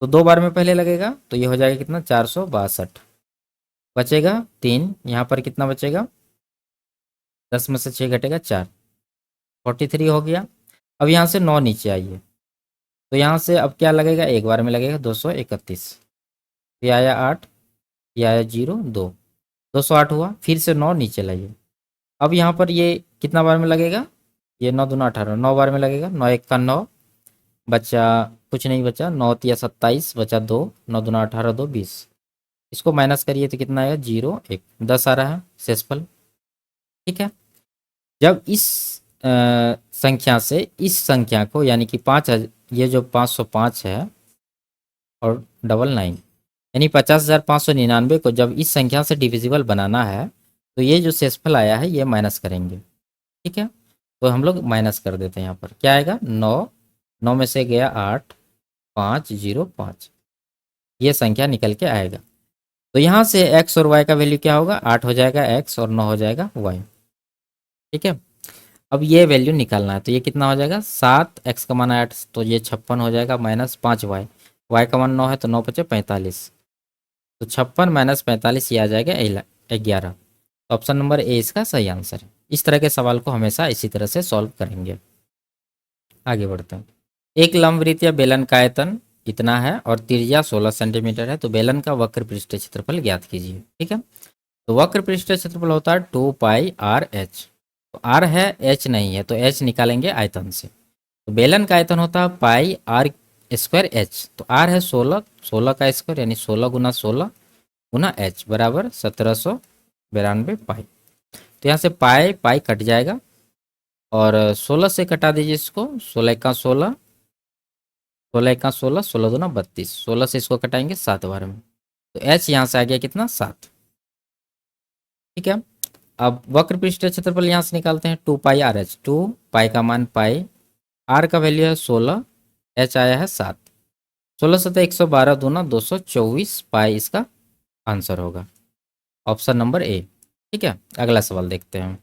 तो 2 बार में पहले लगेगा तो ये हो जाएगा कितना, 462 बचेगा 3, यहाँ पर कितना बचेगा, 10 में से 6 घटेगा 4, 43 हो गया। अब यहाँ से 9 नीचे आइए, तो यहाँ से अब क्या लगेगा, एक बार में लगेगा 231, ये आया 8, ये आया 0 2, 208 हुआ। फिर से 9 नीचे लाइए, अब यहाँ पर ये कितना बार में लगेगा, ये 9 दूना 18, 9 बार में लगेगा, 9 1 का 9, बचा कुछ नहीं बचा, 9 तिया 27 बचा 2, 9 दूना 18 2 20। इसको माइनस करिए तो कितना आएगा, 0 1 10 आ रहा है शेषफल। ठीक है, जब इस संख्या से इस संख्या को यानी कि 5, ये जो 505 है और 99 यानी 50,599 को जब इस संख्या से डिविजिबल बनाना है तो ये जो शेषफल आया है ये माइनस करेंगे। ठीक है, तो हम लोग माइनस कर देते हैं। यहाँ पर क्या आएगा, 9, 9 में से गया 8, 505, ये संख्या निकल के आएगा। तो यहाँ से x और y का वैल्यू क्या होगा, 8 हो जाएगा x और 9 हो जाएगा y। ठीक है, अब ये वैल्यू निकालना है तो ये कितना हो जाएगा, 7x का मान 8 तो ये 56 हो जाएगा, -5y, y का मान 9 है तो 9 बचे 45, तो 56 - 45 ये आ जाएगा 11। ऑप्शन नंबर ए इसका सही आंसर है। इस तरह के सवाल को हमेशा इसी तरह से सॉल्व करेंगे। आगे बढ़ते हैं। एक लंबवृत्त या बेलन का आयतन इतना है और त्रिज्या 16 सेंटीमीटर है। तो बेलन का वक्र पृष्ठ क्षेत्रफल ज्ञात कीजिए। ठीक है, तो वक्र पृष्ठ क्षेत्रफल होता है 2 पाई आर एच। तो आर है, एच नहीं है, तो एच निकालेंगे आयतन से। तो बेलन का आयतन होता है पाई आर स्क्वायर एच। तो आर है 16, 16 का स्क्वायर यानी 16 गुना 16 गुना एच बराबर 1792 पाई। तो यहाँ से पाई पाई कट जाएगा और 16 से कटा दीजिए इसको, 16 का 16, 16 का 16, 16 दूना 32, 16 से इसको कटाएंगे 7 बार में। तो एच यहाँ से आ गया कितना, 7। ठीक है, अब वक्र पृष्ठ क्षेत्रफल यहाँ से निकालते हैं 2 पाई आर एच। 2 पाई का मान पाई, आर का वैल्यू है 16, एच आया है 7। 16 सतह 112 दूना 224 पाई इसका आंसर होगा, ऑप्शन नंबर ए। ठीक है, अगला सवाल देखते हैं।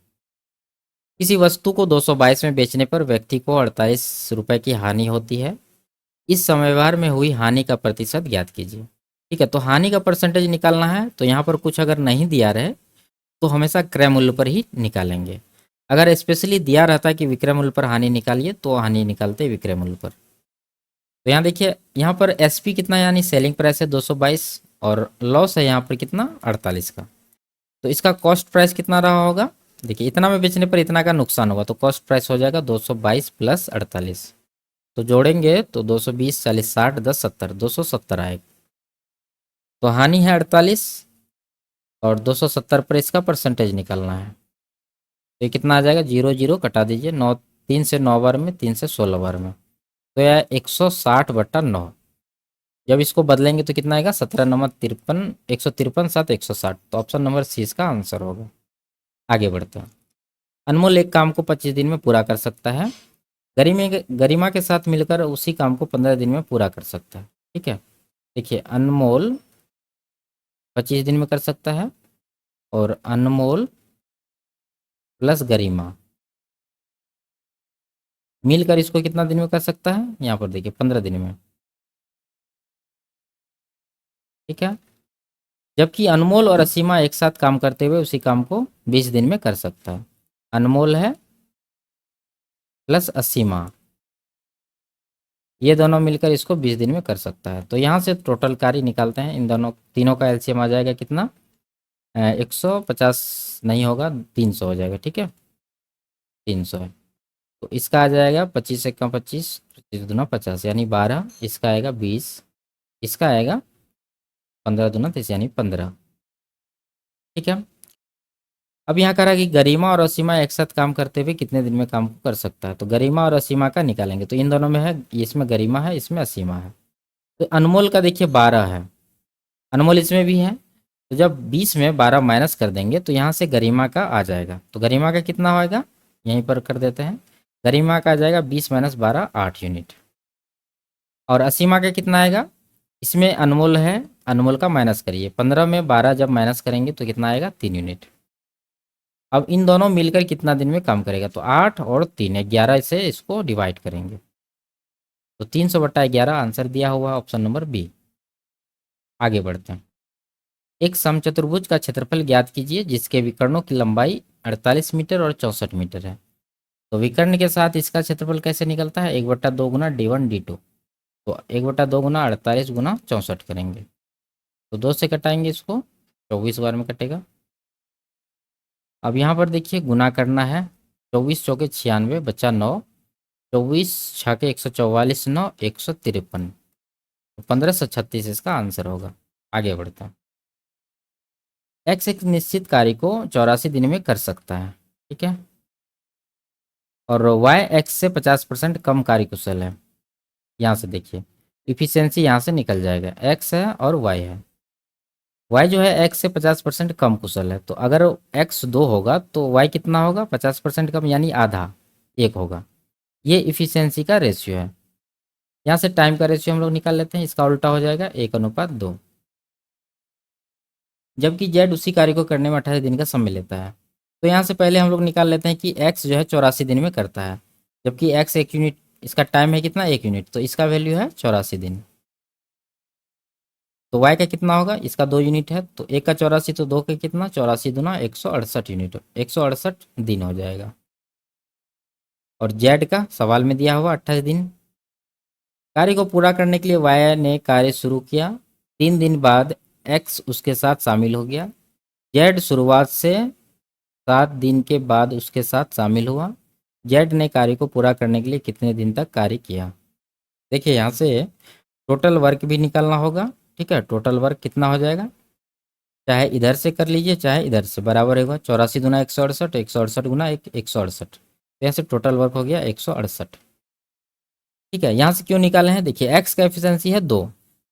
किसी वस्तु को 222 में बेचने पर व्यक्ति को 48 रुपए की हानि होती है। इस समय व्यवहार में हुई हानि का प्रतिशत ज्ञात कीजिए। ठीक है, तो हानि का परसेंटेज निकालना है। तो यहाँ पर कुछ अगर नहीं दिया रहे तो हमेशा क्रय मूल्य पर ही निकालेंगे। अगर स्पेशली दिया रहता है कि विक्रय मूल्य पर हानि निकालिए तो हानि निकालते विक्रय मूल्य पर। तो यहाँ देखिए, यहाँ पर एसपी कितना यानी सेलिंग प्राइस है 222 और लॉस है यहाँ पर कितना 48 का। तो इसका कॉस्ट प्राइस कितना रहा होगा, देखिए इतना में बेचने पर इतना का नुकसान होगा, तो कॉस्ट प्राइस हो जाएगा 222 प्लस 48। तो जोड़ेंगे तो 220 40 60 10 70, 270 आएगा। तो हानि है 48 और 270 पर इसका परसेंटेज निकालना है। तो ये कितना आ जाएगा, 0 0 कटा दीजिए, 9 3 से 9 बार में, 3 से 16 बार में, तो यह 160/9। जब इसको बदलेंगे तो कितना आएगा, 17 नंबर 53, 153 7 160। तो ऑप्शन नंबर सी इसका आंसर होगा। आगे बढ़ते हैं। अनमोल एक काम को 25 दिन में पूरा कर सकता है। गरिमा के साथ मिलकर उसी काम को 15 दिन में पूरा कर सकता है। ठीक है, देखिए अनमोल 25 दिन में कर सकता है और अनमोल प्लस गरिमा मिलकर इसको कितना दिन में कर सकता है, यहाँ पर देखिए 15 दिन में। ठीक है, जबकि अनमोल और असीमा एक साथ काम करते हुए उसी काम को 20 दिन में कर सकता है। अनमोल है प्लस असीमा, ये दोनों मिलकर इसको 20 दिन में कर सकता है। तो यहाँ से टोटल कार्य निकालते हैं, इन दोनों तीनों का एलसीएम आ जाएगा कितना, 150 नहीं होगा, 300 हो जाएगा। ठीक है, 300 है। तो इसका आ जाएगा 25 1 25, 25 दूना 50 यानी 12, इसका आएगा 20, इसका आएगा 15 दूना 30 यानी 15। ठीक है, अब यहाँ कह रहा है कि गरिमा और असीमा एक साथ काम करते हुए कितने दिन में काम कर सकता है। तो गरिमा और असीमा का निकालेंगे, तो इन दोनों में है, इसमें गरिमा है, इसमें असीमा है। तो अनमोल का देखिए 12 है, अनमोल इसमें भी है। तो जब 20 में 12 माइनस कर देंगे तो यहाँ से गरिमा का आ जाएगा। तो गरिमा का कितना होएगा, यहीं पर कर देते हैं। गरिमा का आ जाएगा 20 माइनस 12 8 यूनिट। और असीमा का कितना आएगा, इसमें अनमोल है, अनमोल का माइनस करिए, 15 में 12 जब माइनस करेंगे तो कितना आएगा, 3 यूनिट। अब इन दोनों मिलकर कितना दिन में काम करेगा, तो 8 और 3 11 से इसको डिवाइड करेंगे। तो 300/11 आंसर दिया हुआ ऑप्शन नंबर बी। आगे बढ़ते हैं। एक समचतुर्भुज का क्षेत्रफल ज्ञात कीजिए जिसके विकर्णों की लंबाई 48 मीटर और 64 मीटर है। तो विकर्ण के साथ इसका क्षेत्रफल कैसे निकलता है, 1/2 गुना D1 D2। तो 1/2 गुना 48 गुना 64 करेंगे, तो 2 से कटाएंगे इसको, 24 बार में कटेगा। अब यहाँ पर देखिए गुना करना है, 24 चौके 96 बचा 9, 24 छके 144 9 153, 1536 इसका आंसर होगा। आगे बढ़ता है। एक्स एक निश्चित कार्य को 84 दिन में कर सकता है। ठीक है, और वाई एक्स से 50% कम कार्यकुशल है। यहाँ से देखिए इफिशियंसी यहाँ से निकल जाएगा, एक्स है और वाई है। वाई जो है एक्स से 50% कम कुशल है। तो अगर एक्स 2 होगा तो वाई कितना होगा, 50% कम यानी आधा, 1 होगा। ये इफिशियंसी का रेशियो है। यहाँ से टाइम का रेशियो हम लोग निकाल लेते हैं, इसका उल्टा हो जाएगा 1:2। जबकि जेड उसी कार्य को करने में 28 दिन का समय लेता है। तो यहाँ से पहले हम लोग निकाल लेते हैं कि एक्स जो है 84 दिन में करता है, जबकि एक्स 1 यूनिट, इसका टाइम है कितना, 1 यूनिट, तो इसका वैल्यू है 84 दिन। तो वाई का कितना होगा, इसका 2 यूनिट है, तो 1 का 84 तो 2 का कितना, 84 दूना 168 यूनिट, 168 दिन हो जाएगा। और जेड का सवाल में दिया हुआ 28 दिन, कार्य को पूरा करने के लिए वाई ने कार्य शुरू किया, 3 दिन बाद एक्स उसके साथ शामिल हो गया। जेड शुरुआत से 7 दिन के बाद उसके साथ शामिल हुआ। जेड ने कार्य को पूरा करने के लिए कितने दिन तक कार्य किया। देखिए यहाँ से टोटल वर्क भी निकालना होगा। ठीक है, टोटल वर्क कितना हो जाएगा, चाहे इधर से कर लीजिए चाहे इधर से, बराबर होगा 84 गुना 168, 168 गुना 168। तो यहाँ से टोटल वर्क हो गया 168। ठीक है, यहाँ से क्यों निकाले हैं, देखिए एक्स का एफिशिएंसी है 2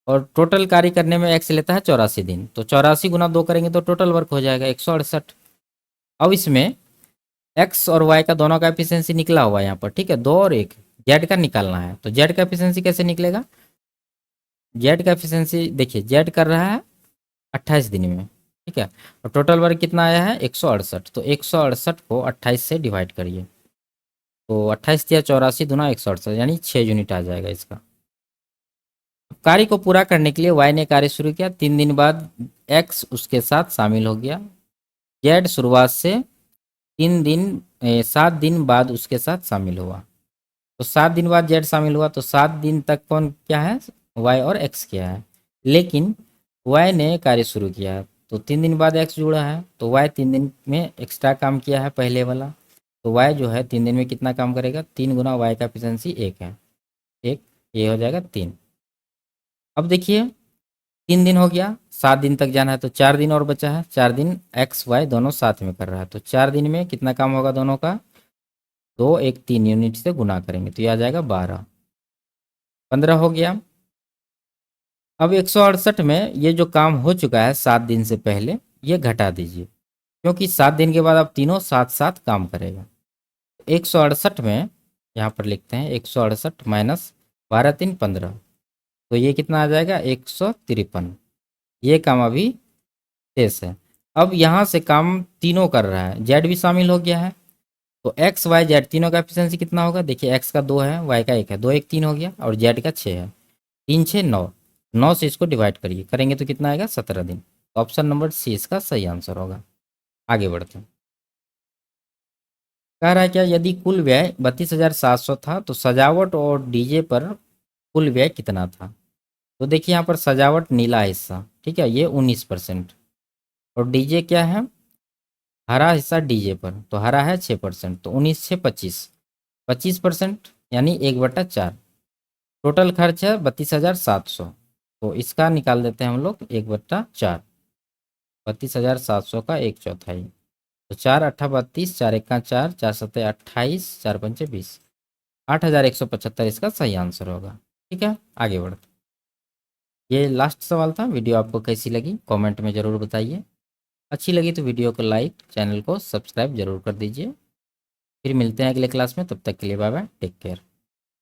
और टोटल कार्य करने में एक्स लेता है 84 दिन, तो 84 गुना 2 करेंगे तो टोटल वर्क हो जाएगा 168। अब इसमें एक्स और वाई का दोनों का एफिशिएंसी निकला हुआ है यहाँ पर। ठीक है, 2 और 1, जेड का निकालना है। तो जेड का एफिशिएंसी कैसे निकलेगा, जेड का एफिशिएंसी देखिए जेड कर रहा है 28 दिन में। ठीक है, और टोटल वर्क कितना आया है 168, तो 168 को 28 से डिवाइड करिए, तो 28 या 84 दुना 168 यानी 6 यूनिट आ जाएगा इसका। कार्य को पूरा करने के लिए वाई ने कार्य शुरू किया, 3 दिन बाद एक्स उसके साथ शामिल हो गया। जेड शुरुआत से 7 दिन बाद उसके साथ शामिल हुआ। तो 7 दिन बाद जेड शामिल हुआ, तो 7 दिन तक कौन क्या है, वाई और एक्स क्या है। लेकिन वाई ने कार्य शुरू किया, तो 3 दिन बाद एक्स जुड़ा है, तो वाई 3 दिन में एक्स्ट्रा काम किया है पहले वाला, तो वाई जो है 3 दिन में कितना काम करेगा, 3 गुना वाई का एफिशिएंसी 1 है, 1, ये हो जाएगा 3। अब देखिए 3 दिन हो गया, 7 दिन तक जाना है, तो 4 दिन और बचा है। 4 दिन एक्स वाई दोनों साथ में कर रहा है, तो 4 दिन में कितना काम होगा दोनों का, 2, 1, 3 यूनिट से गुना करेंगे तो ये आ जाएगा 12, 15 हो गया। अब 168 में ये जो काम हो चुका है 7 दिन से पहले, ये घटा दीजिए, क्योंकि 7 दिन के बाद अब तीनों साथ साथ काम करेगा। 168 में यहाँ पर लिखते हैं 168 माइनस 12 3 15, तो ये कितना आ जाएगा 153। ये काम अभी शेष है। अब यहाँ से काम तीनों कर रहा है, जेड भी शामिल हो गया है, तो एक्स वाई जेड तीनों का एफिशिएंसी कितना होगा, देखिए एक्स का 2 है, वाई का 1 है, 2 1 3 हो गया, और जेड का 6 है, 3 6 9, 9 से इसको डिवाइड करिए, करेंगे तो कितना आएगा 17 दिन। तो ऑप्शन नंबर सी इसका सही आंसर होगा। आगे बढ़ते हैं। कह रहा है क्या, यदि कुल व्यय 32,700 था तो सजावट और डीजे पर कुल व्यय कितना था। तो देखिए यहाँ पर सजावट नीला हिस्सा, ठीक है, ये 19%, और डीजे क्या है, हरा हिस्सा डीजे पर, तो हरा है 6%, तो 19 6 25, 25% यानी 1/4। टोटल खर्च है 32,700, तो इसका निकाल देते हैं हम लोग 1/4, 32,700 का 1/4, तो 4 8 32, 4 1 4, 4 7 28, 4 5 20, 8,175 इसका सही आंसर होगा। ठीक है, आगे बढ़ते। ये लास्ट सवाल था। वीडियो आपको कैसी लगी कमेंट में ज़रूर बताइए। अच्छी लगी तो वीडियो को लाइक, चैनल को सब्सक्राइब जरूर कर दीजिए। फिर मिलते हैं अगले क्लास में, तब तक के लिए बाय बाय, टेक केयर।